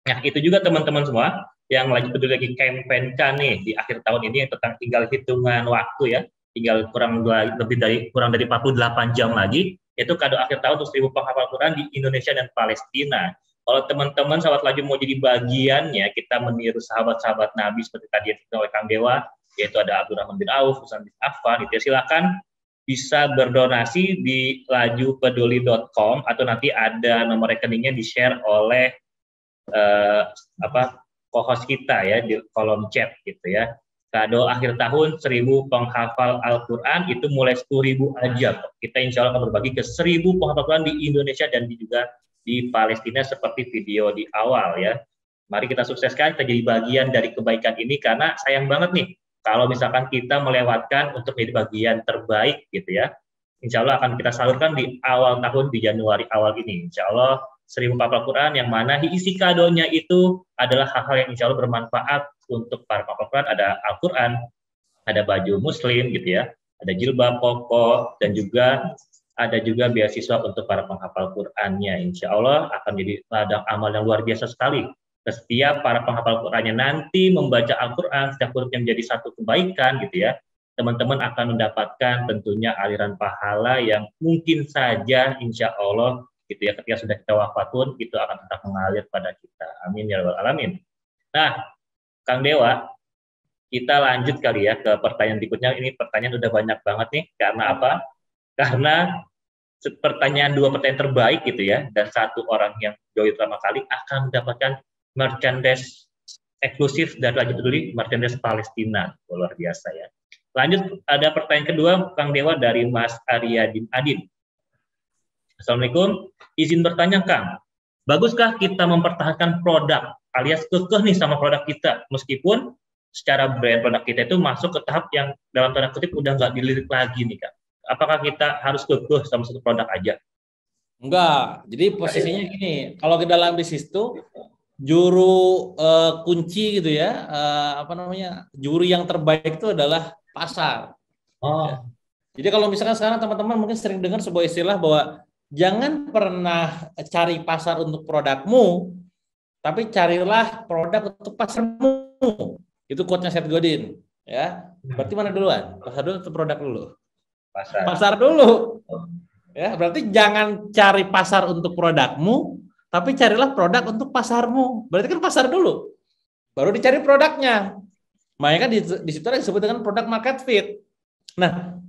Nah itu juga teman-teman semua yang lagi campaign nih di akhir tahun ini, yang tentang tinggal hitungan waktu ya, tinggal kurang dari 48 jam lagi, yaitu kado akhir tahun untuk 1000 penghafal Quran di Indonesia dan Palestina. Kalau teman-teman sahabat laju mau jadi bagiannya, kita meniru sahabat-sahabat Nabi seperti tadi yang oleh Kang Dewa, yaitu ada Abdurrahman bin Auf, Utsman bin Affan, itu ya, silakan bisa berdonasi di lajupeduli.com atau nanti ada nomor rekeningnya di-share oleh co-host kita ya di kolom chat gitu ya. Kado akhir tahun 1000 penghafal Al-Quran itu mulai 10.000 aja. Kita insya Allah akan berbagi ke 1000 penghafal Al-Quran di Indonesia dan juga di Palestina seperti video di awal ya. Mari kita sukseskan, kita jadi bagian dari kebaikan ini karena sayang banget nih kalau misalkan kita melewatkan untuk menjadi bagian terbaik gitu ya. Insya Allah akan kita salurkan di awal tahun di Januari awal ini. Insya Allah 1000 penghafal Al-Quran yang mana isi kadonya itu adalah hal-hal yang insya Allah bermanfaat untuk para penghafal Al-Quran. Ada Al-Quran, ada baju muslim gitu ya, ada jilbab koko, dan juga ada juga beasiswa untuk para penghafal Qurannya. Insya Allah akan jadi ladang amal yang luar biasa sekali. Setiap para penghafal Qurannya nanti membaca Al-Quran, setiap hurufnya menjadi satu kebaikan gitu ya. Teman-teman akan mendapatkan tentunya aliran pahala yang mungkin saja insya Allah gitu ya, ketika sudah kita wafat pun itu akan tetap mengalir pada kita. Amin ya rabbal alamin. Nah, Kang Dewa, kita lanjut kali ya ke pertanyaan berikutnya. Ini pertanyaan udah banyak banget nih. Karena apa? Karena dua pertanyaan terbaik gitu ya, dan satu orang yang join pertama kali akan mendapatkan merchandise eksklusif dari Laju Peduli, merchandise Palestina. Luar biasa ya. Lanjut, ada pertanyaan kedua, Kang Dewa, dari Mas Aryadin Adin. Assalamualaikum, izin bertanya Kang, baguskah kita mempertahankan produk alias kekeh nih sama produk kita meskipun secara brand produk kita itu masuk ke tahap yang dalam tanda kutip udah nggak dilirik lagi nih Kang? Apakah kita harus kekeh sama satu produk aja? Enggak, jadi posisinya gini, kalau ke dalam bisnis itu juru kunci gitu ya, juru yang terbaik itu adalah pasar. Ya. Jadi kalau misalkan sekarang teman-teman mungkin sering dengar sebuah istilah bahwa jangan pernah cari pasar untuk produkmu, tapi carilah produk untuk pasarmu. Itu quote-nya Seth Godin. Ya, berarti mana duluan? Pasar dulu atau produk dulu? Pasar dulu. Ya, berarti jangan cari pasar untuk produkmu, tapi carilah produk untuk pasarmu. Berarti kan pasar dulu, baru dicari produknya. Makanya kan di situ disebut dengan produk market fit. Nah,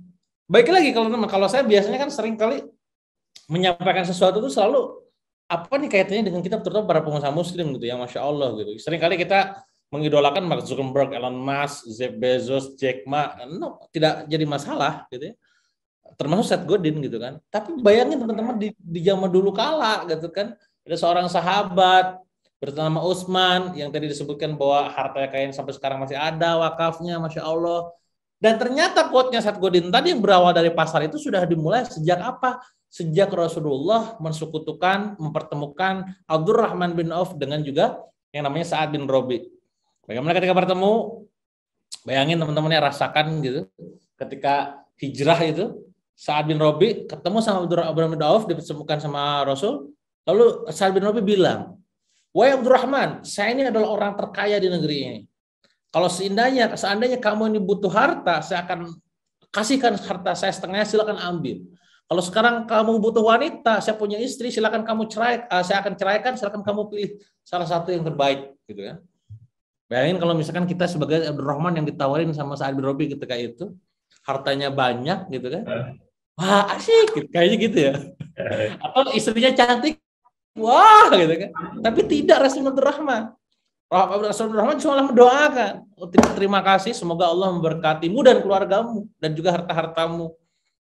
baik lagi kalau saya biasanya kan sering kali menyampaikan sesuatu itu selalu apa nih kaitannya dengan kita, terutama para pengusaha muslim gitu ya, Masya Allah gitu. Sering kali kita mengidolakan Mark Zuckerberg, Elon Musk, Jeff Bezos, Jack Ma, tidak jadi masalah gitu ya. Termasuk Seth Godin gitu kan. Tapi bayangin teman-teman di zaman dulu kala gitu kan, ada seorang sahabat bernama Utsman yang tadi disebutkan bahwa harta kekayaan sampai sekarang masih ada wakafnya, Masya Allah. Dan ternyata quote-nya Seth Godin tadi yang berawal dari pasar itu sudah dimulai sejak apa? Sejak Rasulullah mensekutukan, mempertemukan Abdurrahman bin Auf dengan juga yang namanya Sa'ad bin Rabi. Bagaimana ketika bertemu? Bayangin teman-temannya, rasakan gitu. Ketika hijrah itu, Sa'ad bin Rabi ketemu sama Abdurrahman bin Auf, dipertemukan sama Rasul. Lalu Sa'ad bin Rabi bilang, "Wahai Abdurrahman, saya ini adalah orang terkaya di negeri ini. Kalau seandainya kamu ini butuh harta, saya akan kasihkan harta saya setengahnya, silakan ambil. Kalau sekarang kamu butuh wanita, saya punya istri, silakan kamu saya akan ceraikan, silakan kamu pilih salah satu yang terbaik." Gitu ya. Bayangin kalau misalkan kita sebagai Abdurrahman yang ditawarin sama Sa'ad bin Rabi ketika itu, hartanya banyak gitu kan. Wah, asik, kayaknya gitu ya. Atau istrinya cantik, wah gitu kan. Tapi tidak Rasul Abdurrahman. Rasul Abdurrahman cuma mendoakan, terima kasih, semoga Allah memberkatimu dan keluargamu dan juga harta-hartamu.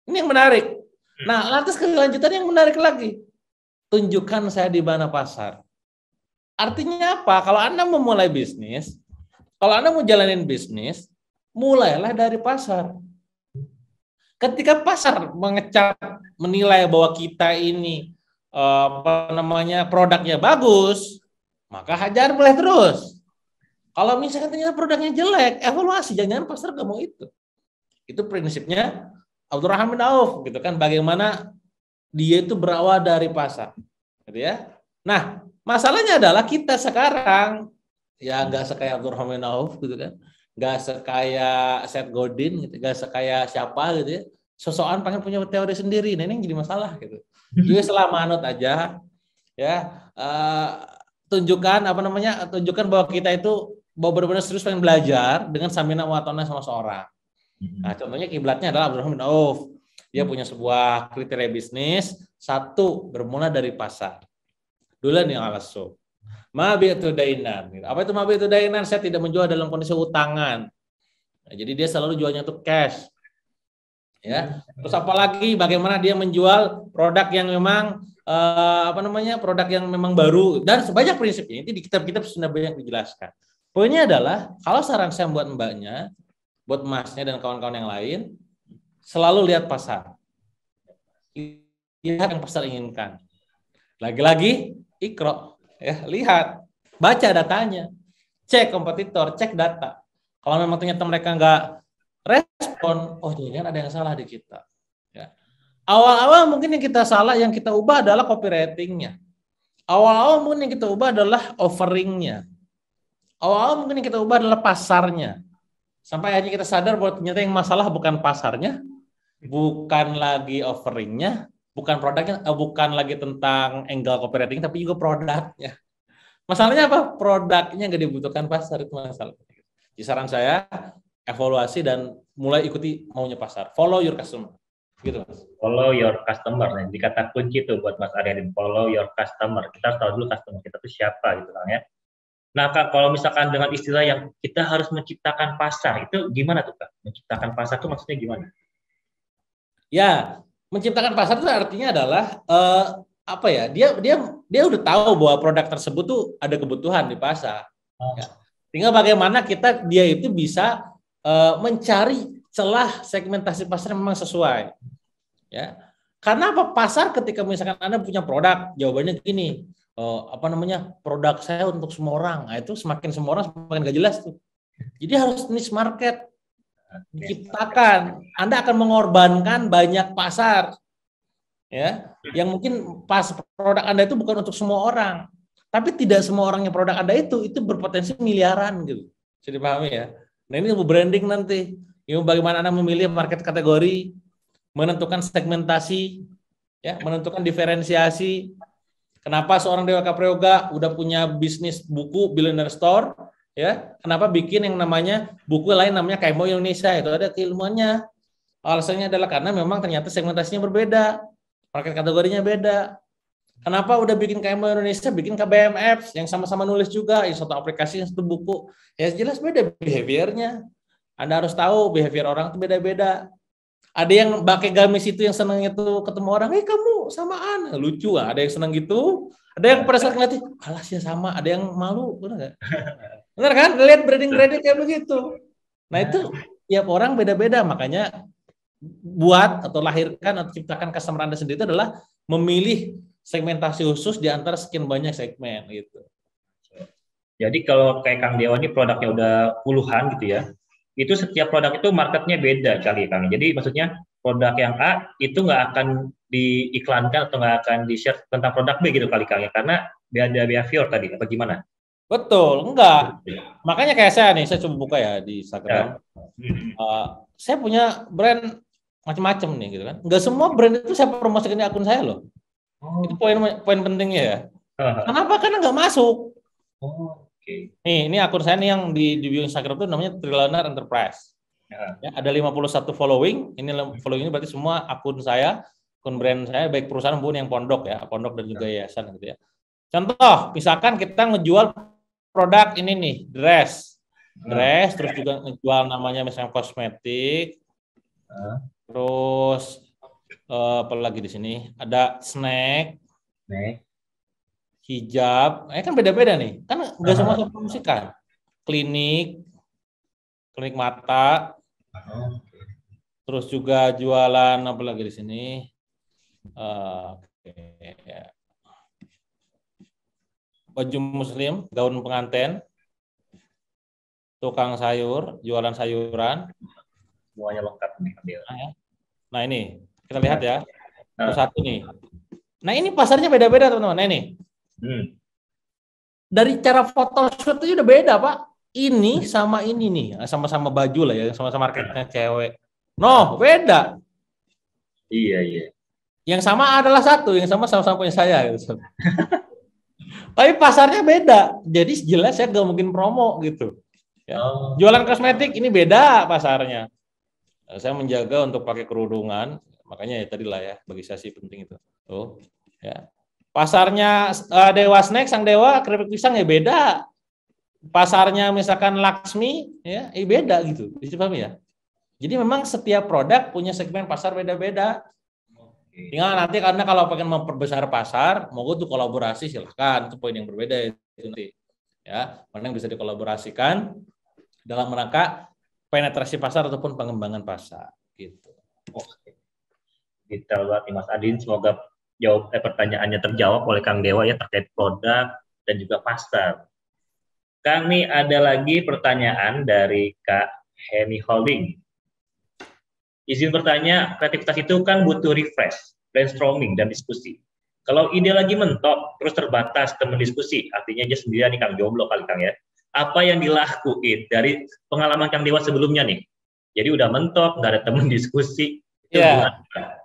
Ini yang menarik. Nah, lantas kelanjutannya yang menarik lagi. Tunjukkan saya di mana pasar. Artinya apa? Kalau Anda memulai bisnis, kalau Anda mau jalanin bisnis, mulailah dari pasar. Ketika pasar mengecap, menilai bahwa kita ini produknya bagus, maka hajar boleh terus. Kalau misalkan ternyata produknya jelek, evaluasi, jangan pasar gak mau itu. Itu prinsipnya Abdurrahman bin Auf gitu kan, bagaimana dia itu berawal dari pasar gitu ya. Nah, masalahnya adalah kita sekarang ya nggak sekaya Abdurrahman bin Auf gitu kan, nggak sekaya Seth Godin gitu, nggak sekaya siapa gitu ya, sosokan pengen punya teori sendiri. Nah, ini yang jadi masalah gitu. Jadi selama anut aja ya, tunjukkan bahwa kita itu bahwa benar-benar serius pengen belajar dengan samina wa ta'na sama seorang. Nah, contohnya kiblatnya adalah Abdurrahman bin Auf. Dia punya sebuah kriteria bisnis, satu bermula dari pasar. Duluan yang alaso. Mabi'tu dainan. Apa itu mabi'tu dainan? Saya tidak menjual dalam kondisi utangan. Nah, jadi dia selalu jualnya itu cash. Ya. Terus apalagi bagaimana dia menjual produk yang memang produk yang memang baru dan sebanyak prinsipnya. Itu di kitab-kitab sudah banyak dijelaskan. Poinnya adalah kalau saran saya buat mbaknya, buat masnya dan kawan-kawan yang lain, selalu lihat pasar. Lihat yang pasar inginkan. Lagi-lagi ikro, ya, lihat, baca datanya, cek kompetitor, cek data. Kalau memang ternyata mereka nggak respon, oh jangan ada yang salah di kita. Ya. Awal-awal mungkin yang kita salah, yang kita ubah adalah copywriting-nya. Awal-awal mungkin yang kita ubah adalah offering-nya. Awal-awal mungkin yang kita ubah adalah pasarnya. Sampai akhirnya kita sadar bahwa ternyata yang masalah bukan pasarnya, bukan lagi offeringnya, bukan produknya, bukan lagi tentang angle copywriting, tapi juga produknya. Masalahnya apa? Produknya nggak dibutuhkan pasar, itu masalah. Jadi saran saya, evaluasi dan mulai ikuti maunya pasar. Follow your customer. Gitu, Mas. Follow your customer. Nah, jadi kata kunci itu buat Mas Aryan, follow your customer. Kita harus tahu dulu customer kita itu siapa gitu kan ya. Nah, Kak, kalau misalkan dengan istilah yang kita harus menciptakan pasar, itu gimana tuh, Kak? Menciptakan pasar itu maksudnya gimana? Ya, menciptakan pasar itu artinya adalah dia udah tahu bahwa produk tersebut tuh ada kebutuhan di pasar. Ya. Tinggal bagaimana dia itu bisa mencari celah segmentasi pasar yang memang sesuai. Ya. Karena apa? Pasar ketika misalkan Anda punya produk, jawabannya gini, produk saya untuk semua orang. Nah, itu semakin semua orang semakin gak jelas tuh. Jadi harus niche market diciptakan. Anda akan mengorbankan banyak pasar, ya, yang mungkin produk Anda itu bukan untuk semua orang. Tapi tidak semua orang yang produk Anda itu berpotensi miliaran gitu. Bisa dipahami ya. Nah, ini branding nanti. Ini bagaimana Anda memilih market kategori, menentukan segmentasi, ya, menentukan diferensiasi. Kenapa seorang Dewa Kaprayoga udah punya bisnis buku Billionaire Store, ya? Kenapa bikin yang namanya buku lain namanya KMO Indonesia? Itu ada keilmuannya. Alasannya adalah karena memang ternyata segmentasinya berbeda, market kategorinya beda. Kenapa udah bikin KMO Indonesia, bikin KBM Apps yang sama-sama nulis juga, yang satu aplikasi, yang satu buku? Ya jelas beda behaviornya. Anda harus tahu behavior orang itu beda-beda. Ada yang pakai gamis itu yang senang itu ketemu orang, kamu samaan, lucu lah. Ada yang senang gitu, ada yang pada saat ngeliatin, alasnya sama, ada yang malu, benar nggak? Benar kan? Lihat branding kayak begitu. Nah itu tiap orang beda-beda, makanya buat atau lahirkan atau ciptakan customer Anda sendiri itu adalah memilih segmentasi khusus di antara sekian banyak segmen gitu. Jadi kalau kayak Kang Dewa ini produknya udah puluhan gitu ya. Itu setiap produk itu marketnya beda kali Kang. Jadi maksudnya produk yang A itu nggak akan diiklankan atau nggak akan di-share tentang produk B gitu kali Kang ya, karena beda behavior tadi apa gimana? Betul, enggak. Makanya kayak saya nih, saya coba buka ya di Instagram. Saya punya brand macam-macam nih gitu kan. Enggak semua brand itu saya promosikan di akun saya loh. Itu poin pentingnya ya. Kenapa? Karena nggak masuk. Okay. Ini akun saya nih yang di bio Instagram itu namanya Triliuner Enterprise. Ya, ada 51 following. Ini following ini berarti semua akun saya, akun brand saya, baik perusahaan maupun yang pondok ya, pondok dan juga yayasan gitu ya. Contoh, misalkan kita ngejual produk ini nih, dress, terus juga ngejual namanya misalnya kosmetik, terus apa lagi di sini? Ada snack. Hijab, kan beda-beda nih, kan nggak semua saya promosikan. Klinik mata, terus juga jualan apa lagi di sini? Baju muslim, gaun pengantin, tukang sayur, jualan sayuran, semuanya lengkap nih. Nah ini kita lihat ya, satu nih. Nah ini pasarnya beda-beda teman-teman. Nah ini. Dari cara photoshoot itu udah beda Pak. Ini sama ini nih, sama-sama baju lah ya, sama-sama marketnya cewek. No, beda. Iya. Yang sama adalah satu, yang sama-sama punya saya. Gitu. Tapi pasarnya beda. Jadi jelas saya nggak mungkin promo gitu. Ya. Jualan kosmetik ini beda pasarnya. Saya menjaga untuk pakai kerudungan. Makanya ya tadi lah ya, bagi saya sih penting itu. Tuh, ya. Pasarnya Dewa Snack, Sang Dewa, keripik pisang ya beda. Pasarnya misalkan Laksmi, ya beda gitu. Bisa paham ya? Jadi memang setiap produk punya segmen pasar beda-beda. Tinggal nanti karena kalau pengen memperbesar pasar, mau tuh kolaborasi silahkan, itu poin yang berbeda itu nanti. Ya, mana yang bisa dikolaborasikan dalam rangka penetrasi pasar ataupun pengembangan pasar gitu. Oke. Detail banget nih Mas Adin, semoga pertanyaannya terjawab oleh Kang Dewa ya terkait produk dan juga pasar. Kang, nih ada lagi pertanyaan dari Kak Hemi Holding. Izin bertanya, kreativitas itu kan butuh refresh, brainstorming, dan diskusi. Kalau ide lagi mentok, terus terbatas teman diskusi, artinya dia sendirian nih Kang, jomblo kali Kang ya. Apa yang dilakuin dari pengalaman Kang Dewa sebelumnya nih? Jadi udah mentok, nggak ada teman diskusi, itu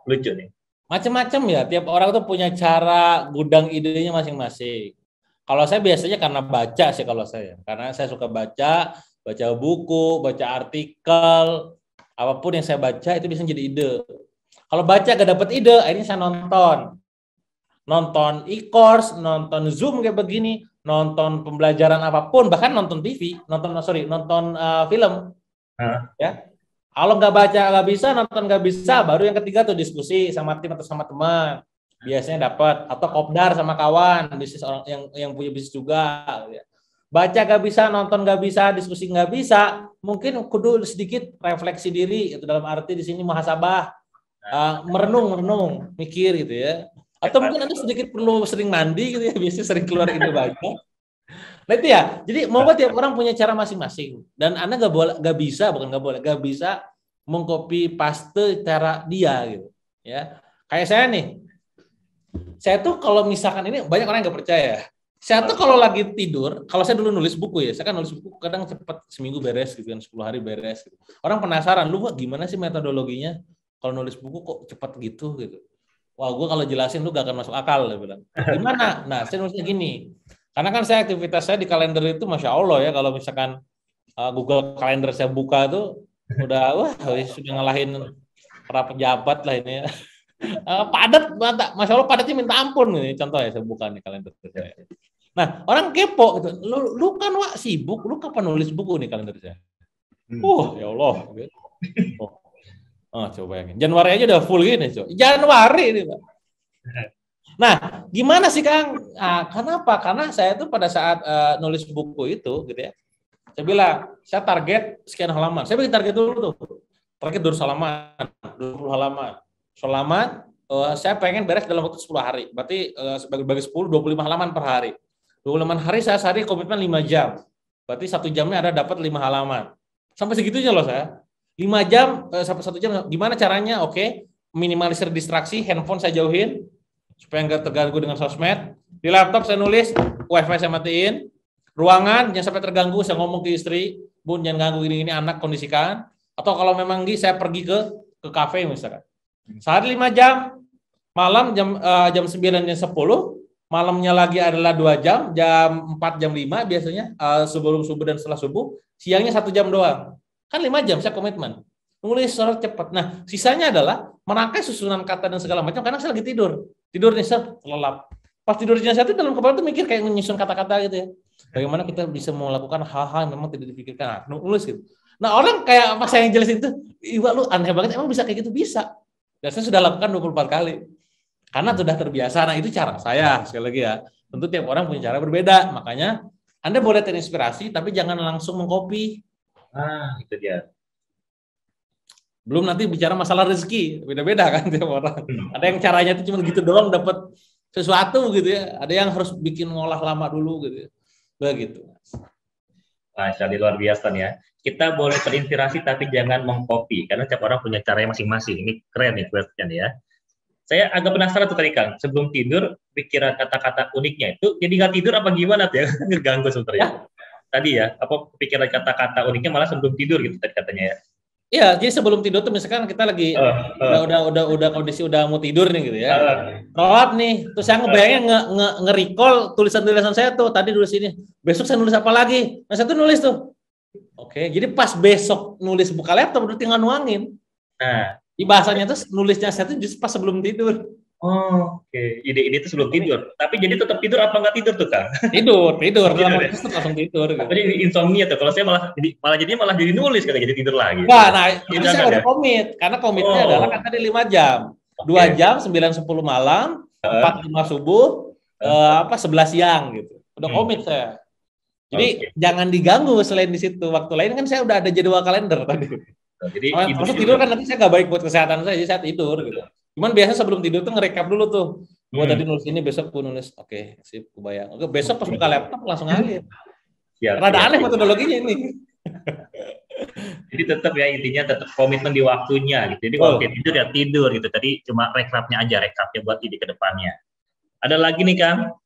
lucu nih. Macam-macam ya, tiap orang tuh punya cara gudang idenya masing-masing. Kalau saya biasanya karena baca sih kalau saya, karena saya suka baca buku, baca artikel, apapun yang saya baca itu bisa jadi ide. Kalau baca gak dapat ide, akhirnya saya nonton e-course, nonton Zoom kayak begini, nonton pembelajaran apapun, bahkan nonton TV, nonton film. Ya. Kalau nggak baca nggak bisa, nonton nggak bisa, baru yang ketiga tuh diskusi sama tim atau sama teman. Biasanya dapat, atau kopdar sama kawan, bisnis orang yang punya bisnis juga. Ya. Baca nggak bisa, nonton nggak bisa, diskusi nggak bisa, mungkin kudu sedikit refleksi diri, itu dalam arti di sini muhasabah, merenung, mikir gitu ya. Atau mungkin Anda sedikit perlu sering mandi gitu ya, biasanya sering keluar ide banyak. Nah itu ya, jadi mau tiap orang punya cara masing-masing, dan Anda nggak bisa mengcopy paste cara dia gitu, ya. Kayak saya nih, saya tuh kalau misalkan ini banyak orang yang nggak percaya. Saya tuh kalau lagi tidur, kalau saya dulu nulis buku ya, saya kan nulis buku kadang cepat seminggu beres gitu kan, 10 hari beres. Gitu. Orang penasaran, lu gimana sih metodologinya? Kalau nulis buku kok cepat gitu. Wah, gue kalau jelasin lu gak akan masuk akal, dia bilang. Gimana? Nah, saya nulisnya gini. Karena kan saya aktivitas saya di kalender itu Masya Allah ya, kalau misalkan Google Kalender saya buka tuh udah sudah ngalahin para pejabat lah ini ya. Padat, Masya Allah padatnya minta ampun nih. Contoh ya saya buka nih kalender saya. Nah orang kepo gitu, lu kan sibuk, lu kapan nulis buku nih kalender saya? Ya Allah. Coba bayangin. Januari aja udah full gini, Januari ini Pak. Nah, gimana sih Kang? Kenapa? Karena saya tuh pada saat nulis buku itu, gitu ya, saya bilang, saya target sekian halaman. Saya bikin target dulu tuh. Target 200 halaman, 20 halaman. Halaman, saya pengen beres dalam waktu 10 hari. Berarti bagi 10, 25 halaman per hari. 25 hari saya sehari komitmen 5 jam. Berarti 1 jamnya ada dapat 5 halaman. Sampai segitunya loh saya. 5 jam, sampai 1 jam, gimana caranya? Oke, minimalisir distraksi, handphone saya jauhin, supaya nggak terganggu dengan sosmed. Di laptop saya nulis, wifi saya matiin, ruangan jangan sampai terganggu, saya ngomong ke istri, Bun jangan ganggu ini anak, kondisikan. Atau kalau memang saya pergi ke kafe misalkan. Sehari 5 jam, malam jam 9 dan 10, malamnya lagi adalah 2 jam, jam 4, jam 5 biasanya, sebelum subuh dan setelah subuh, siangnya 1 jam doang. Kan 5 jam saya komitmen. Nulis secara cepat. Nah, sisanya adalah merangkai susunan kata dan segala macam karena saya lagi tidur. Tidur nih, lelap. Pas tidurnya saya itu dalam kepala tuh mikir kayak menyusun kata-kata gitu ya. Bagaimana kita bisa melakukan hal-hal yang memang tidak dipikirkan. Nulis gitu. Nah, orang kayak mas saya yang jelasin itu, "Iwa lu aneh banget, emang bisa kayak gitu?" Bisa. Dan saya sudah lakukan 24 kali. Karena sudah terbiasa. Nah, itu cara saya. Sekali lagi ya. Tentu tiap orang punya cara berbeda. Makanya Anda boleh terinspirasi tapi jangan langsung mengcopy. Itu dia. Belum nanti bicara masalah rezeki, beda-beda kan tiap orang. Ada yang caranya itu cuma gitu doang dapat sesuatu gitu ya. Ada yang harus bikin ngolah lama dulu gitu ya. Begitu. Jadi luar biasa nih ya. Kita boleh terinspirasi tapi jangan mengcopy karena tiap orang punya caranya masing-masing. Ini keren nih question ya. Saya agak penasaran tuh tadi Kang, sebelum tidur pikiran kata-kata uniknya itu jadi nggak tidur apa gimana tuh ya? Ngeganggu sebenarnya. Tadi ya, apa pikiran kata-kata uniknya malah sebelum tidur gitu tadi katanya ya. Iya, jadi sebelum tidur tuh misalkan kita lagi udah kondisi udah mau tidur nih gitu ya. Sholat nih, terus saya ngebayangin nge-recall tulisan-tulisan saya tuh tadi nulis ini. Besok saya nulis apa lagi? Nah, saya tuh nulis tuh. Oke, jadi pas besok nulis buka laptop udah tinggal nuangin. Nah, Di bahasanya tuh nulisnya saya tuh justru pas sebelum tidur. Oh, oke. Ide-ide itu sebelum tidur. Tapi jadi tetap tidur apa nggak tidur tuh, Kang? Tidur. Tidur, Dalam ya? waktu langsung tidur. Gitu. Jadi insomnia tuh. Kalau saya malah jadi nulis kan, jadi tidur lagi. Nah itu Jangan saya udah ya? komit. Karena komitnya adalah kan tadi 5 jam. 2 jam, 9-10 malam, 4-5 subuh, 11 siang gitu. Udah komit saya. Jadi jangan diganggu selain di situ. Waktu lain kan saya udah ada jadwal kalender tadi. Jadi maksud tidur kan nanti saya nggak baik buat kesehatan saya, jadi saya tidur gitu. Cuman biasa sebelum tidur tuh ngerekap dulu tuh. Gua tadi nulis ini, besok gua nulis. Oke, sip, kebayang. Oke, besok pas buka laptop langsung ngalir. Rada aneh metodologinya ini. Jadi tetap ya intinya tetap komitmen di waktunya gitu. Jadi kalau tidur ya tidur gitu. Tadi cuma rekapnya aja, rekapnya buat ide ke depannya. Ada lagi nih Kang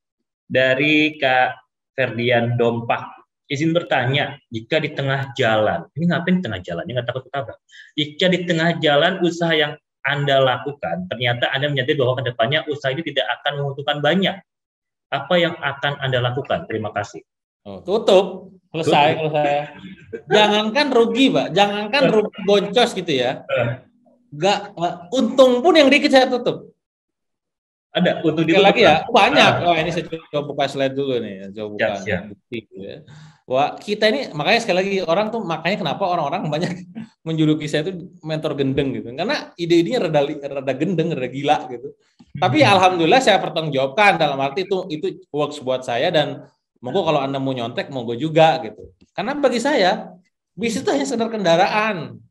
dari Kak Ferdian Dompak. Izin bertanya, jika di tengah jalan, ini ngapain di tengah jalan? Ini nggak takut ketabrak. Jika di tengah jalan usaha yang Anda lakukan, ternyata Anda menyadari bahwa ke depannya usaha ini tidak akan membutuhkan banyak. Apa yang akan Anda lakukan? Terima kasih. Tutup. Selesai kalau saya. Jangankan rugi, Pak. Jangankan rugi boncos gitu ya. Untung pun yang dikit saya tutup. Ada untung ditutup lagi ya? Banyak. Ini saya coba buka slide dulu nih. Coba buka bukti ya. Wah, kita ini makanya sekali lagi orang tuh makanya kenapa orang-orang banyak menjuluki saya itu mentor gendeng gitu. Karena ide-idenya rada gendeng, rada gila gitu. Tapi alhamdulillah saya pertanggungjawabkan dalam arti itu works buat saya dan monggo kalau Anda mau nyontek monggo juga gitu. Karena bagi saya bisnis itu hanya sekedar kendaraan.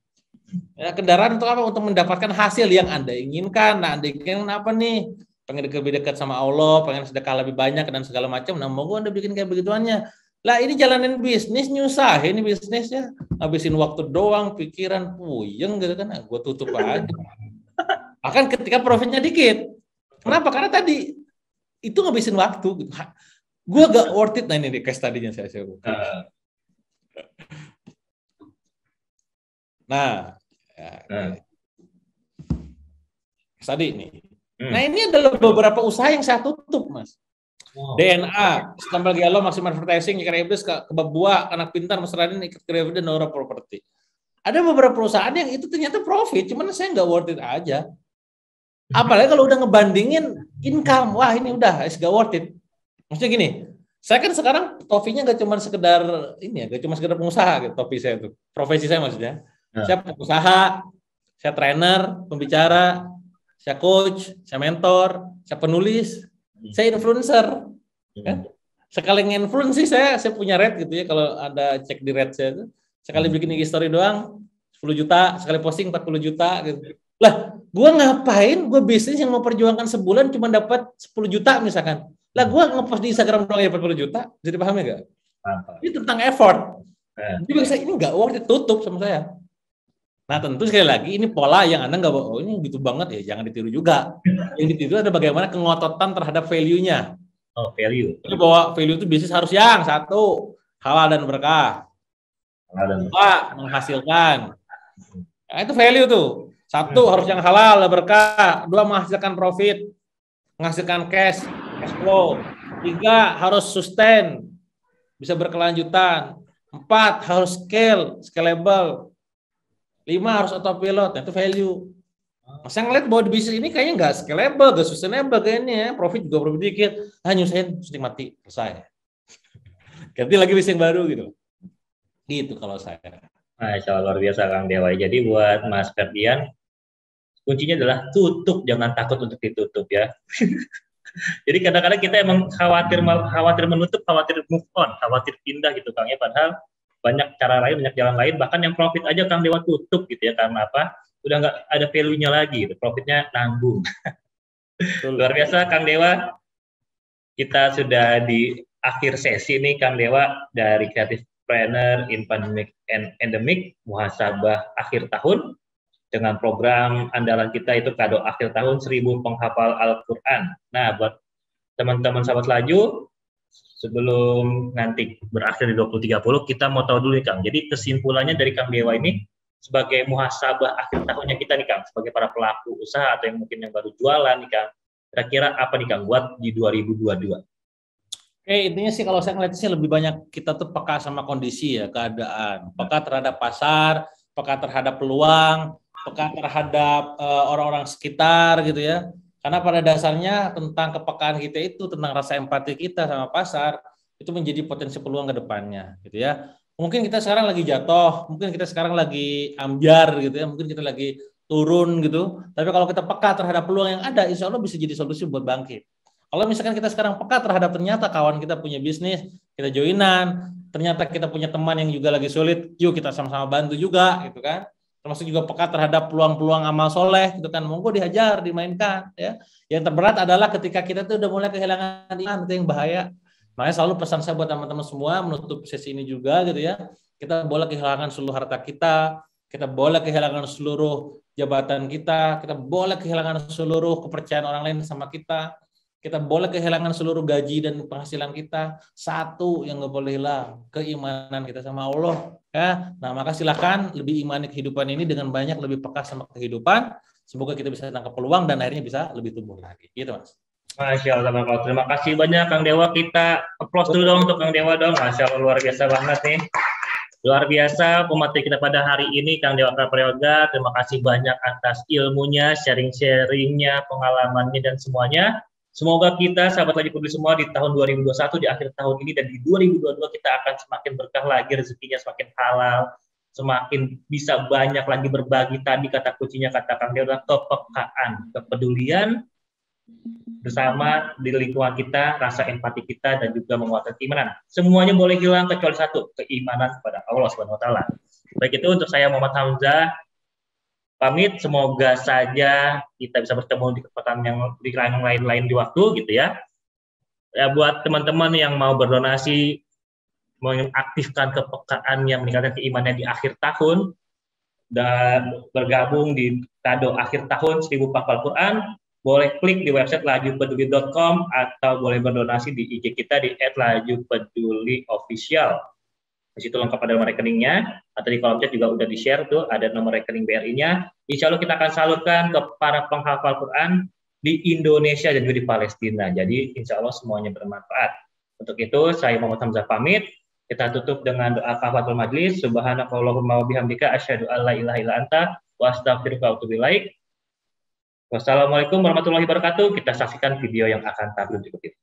Ya, kendaraan untuk apa? Untuk mendapatkan hasil yang Anda inginkan. Nah, Anda inginkan apa nih? Pengen lebih dekat sama Allah, pengen sedekah lebih banyak dan segala macam. Nah, monggo Anda bikin kayak begituannya. Lah ini jalanin bisnis nyusah, ini bisnisnya habisin waktu doang, pikiran puyeng gitu kan, gue tutup aja. Bahkan ketika profitnya dikit, kenapa? Karena tadi itu ngabisin waktu, gitu. Gue gak worth it. Nah ini di case tadinya saya buka. Nah, tadi nih. Nah ini adalah beberapa usaha yang saya tutup, Mas. DNA, Stumble Giallo, Maximum Advertising, Ikan Iblis, Kebab Buah, Anak Pintar, Mesranin, Ikat Kreatif, dan Naura Property. Ada beberapa perusahaan yang itu ternyata profit, cuman saya nggak worth it aja. Apalagi kalau udah ngebandingin income, wah ini udah gak worth it. Maksudnya gini, saya kan sekarang topinya nggak cuma sekedar ini ya, nggak cuma sekedar pengusaha gitu, topi saya itu, profesi saya maksudnya. Saya pengusaha, saya trainer, pembicara, saya coach, saya mentor, saya penulis. Saya influencer, kan? Sekali nge-influence sih saya punya rate gitu ya. Kalau ada cek di rate saya itu, sekali bikin IG story doang 10 juta, sekali posting 40 juta gitu. Lah, gue ngapain? Gue bisnis yang mau perjuangkan sebulan cuma dapat 10 juta misalkan. Lah, gue ngepost di Instagram doang ya 40 juta. Jadi paham ya gak? Ini tentang effort. Jadi bagi saya ini nggak worth it, tutup sama saya. Nah tentu sekali lagi ini pola yang Anda nggak, oh ini gitu banget ya, jangan ditiru juga. Yang ditiru ada bagaimana kengototan terhadap value-nya. Oh, value. Jadi bahwa value itu bisnis harus yang satu, halal dan berkah. Dua, menghasilkan. Nah, itu value tuh. Satu, harus yang halal dan berkah. Dua, menghasilkan profit. Menghasilkan cash flow. Tiga, harus sustain. Bisa berkelanjutan. 4, harus scalable. 5, harus autopilot. Nah, itu value. Saya ngeliat bahwa di bisnis ini kayaknya nggak scalable, nggak sustainable kayaknya. Profit juga profit dikit. Nyusahin, terus mati, selesai. Ganti lagi bisnis baru gitu. Gitu kalau saya. Masya Allah, luar biasa Kang Dewa. Jadi buat Mas Ferdian, kuncinya adalah tutup, jangan takut untuk ditutup ya. Jadi kadang-kadang kita emang khawatir menutup, khawatir move on, khawatir pindah gitu Kang ya. Padahal banyak cara lain, banyak jalan lain. Bahkan yang profit aja Kang Dewa tutup gitu ya. Karena apa? Udah nggak ada value-nya lagi, gitu. Profitnya nanggung. Luar biasa Kang Dewa. Kita sudah di akhir sesi nih Kang Dewa dari Creative Planner in Pandemic and Endemic, muhasabah akhir tahun dengan program andalan kita itu kado akhir tahun 1000 penghafal Al-Quran. Nah, buat teman-teman sahabat laju, sebelum nanti berakhir di 2030, kita mau tahu dulu nih Kang. Jadi kesimpulannya dari Kang Dewa ini sebagai muhasabah akhir tahunnya kita nih Kang, sebagai para pelaku usaha atau yang mungkin yang baru jualan nih Kang, kira-kira apa nih Kang buat di 2022? Oke, intinya sih kalau saya ngeliatnya sih lebih banyak kita tuh peka sama kondisi ya, keadaan, peka terhadap pasar, peka terhadap peluang, peka terhadap orang-orang sekitar gitu ya. Karena pada dasarnya tentang kepekaan kita itu, tentang rasa empati kita sama pasar, itu menjadi potensi peluang ke depannya gitu ya. Mungkin kita sekarang lagi jatuh, mungkin kita sekarang lagi ambyar gitu ya, mungkin kita lagi turun gitu. Tapi kalau kita peka terhadap peluang yang ada, insya Allah bisa jadi solusi buat bangkit. Kalau misalkan kita sekarang peka terhadap ternyata kawan kita punya bisnis, kita joinan, ternyata kita punya teman yang juga lagi sulit, yuk kita sama-sama bantu juga gitu kan. Termasuk juga peka terhadap peluang-peluang amal soleh gitu kan, monggo dihajar, dimainkan ya. Yang terberat adalah ketika kita tuh udah mulai kehilangan iman, itu yang bahaya. Makanya selalu pesan saya buat teman-teman semua menutup sesi ini juga gitu ya, kita boleh kehilangan seluruh harta kita boleh kehilangan seluruh jabatan kita boleh kehilangan seluruh kepercayaan orang lain sama kita boleh kehilangan seluruh gaji dan penghasilan kita. Satu yang nggak boleh hilang, keimanan kita sama Allah. Ya, nah maka silakan lebih imani kehidupan ini dengan banyak lebih peka sama kehidupan. Semoga kita bisa tangkap peluang dan akhirnya bisa lebih tumbuh lagi. Gitu Mas. Masya Allah, terima kasih banyak Kang Dewa. Kita applause dulu dong untuk Kang Dewa dong. Masya Allah, luar biasa banget nih. Luar biasa pemateri kita pada hari ini, Kang Dewa Prayoga. Terima kasih banyak atas ilmunya, sharing-sharingnya, pengalamannya dan semuanya. Semoga kita, sahabat Laju Peduli semua, di tahun 2021, di akhir tahun ini, dan di 2022 kita akan semakin berkah lagi, rezekinya semakin halal, semakin bisa banyak lagi berbagi. Tadi kata kuncinya, kata Kang Dewa, kepekaan, kepedulian bersama di lingkungan kita, rasa empati kita, dan juga menguatkan keimanan. Semuanya boleh hilang kecuali satu, keimanan kepada Allah SWT. Baik, itu untuk saya Muhammad Hamzah. Pamit, semoga saja kita bisa bertemu di kesempatan yang lain-lain di waktu gitu ya. Ya buat teman-teman yang mau berdonasi, mengaktifkan kepekaannya, meningkatkan keimanannya di akhir tahun dan bergabung di kado akhir tahun 1000 hafal Quran, boleh klik di website lajupeduli.com atau boleh berdonasi di IG kita di @lajupeduli_official. Di situ lengkap ada nomor rekeningnya, atau di kolom chat juga udah di-share tuh, ada nomor rekening BRI-nya. Insya Allah kita akan salurkan ke para penghafal Quran di Indonesia dan juga di Palestina. Jadi insya Allah semuanya bermanfaat. Untuk itu saya Muhammad Hamzah pamit. Kita tutup dengan doa kafaratul majlis. Subhanakallahumma wa bihamdika asyhadu an la ilaha illa anta wa astaghfiruka wa atubu ilaik. Wassalamualaikum warahmatullahi wabarakatuh. Kita saksikan video yang akan tampil berikut ini.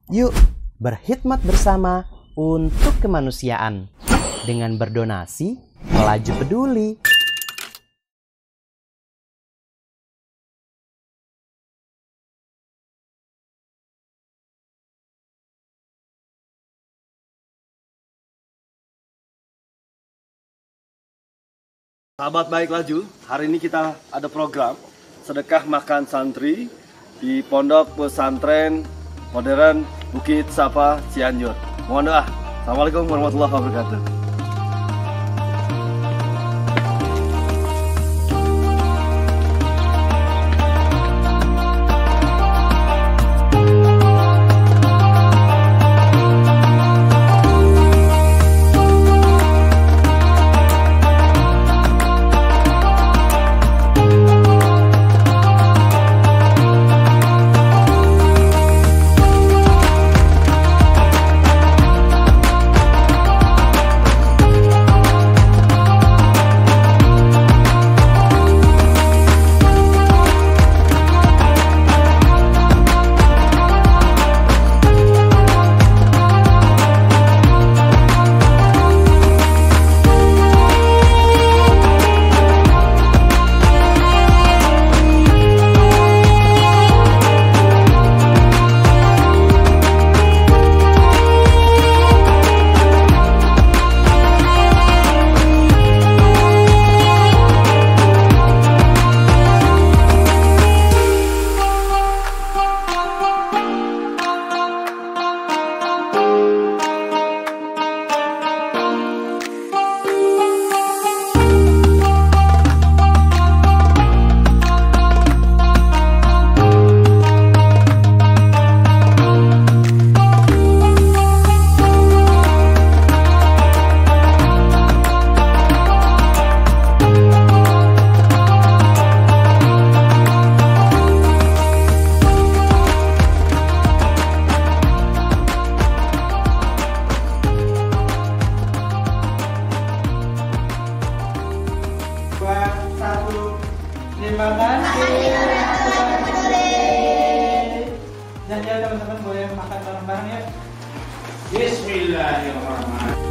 Yuk berkhidmat bersama untuk kemanusiaan dengan berdonasi Laju Peduli. Sahabat Baik Laju, hari ini kita ada program sedekah makan santri di Pondok Pesantren Modern Bukit Sapa Cianjur. Mohon doa. Assalamualaikum warahmatullahi wabarakatuh. Terima kasih. Dan ya teman-teman boleh makan bareng-bareng ya. Bismillahirrahmanirrahim.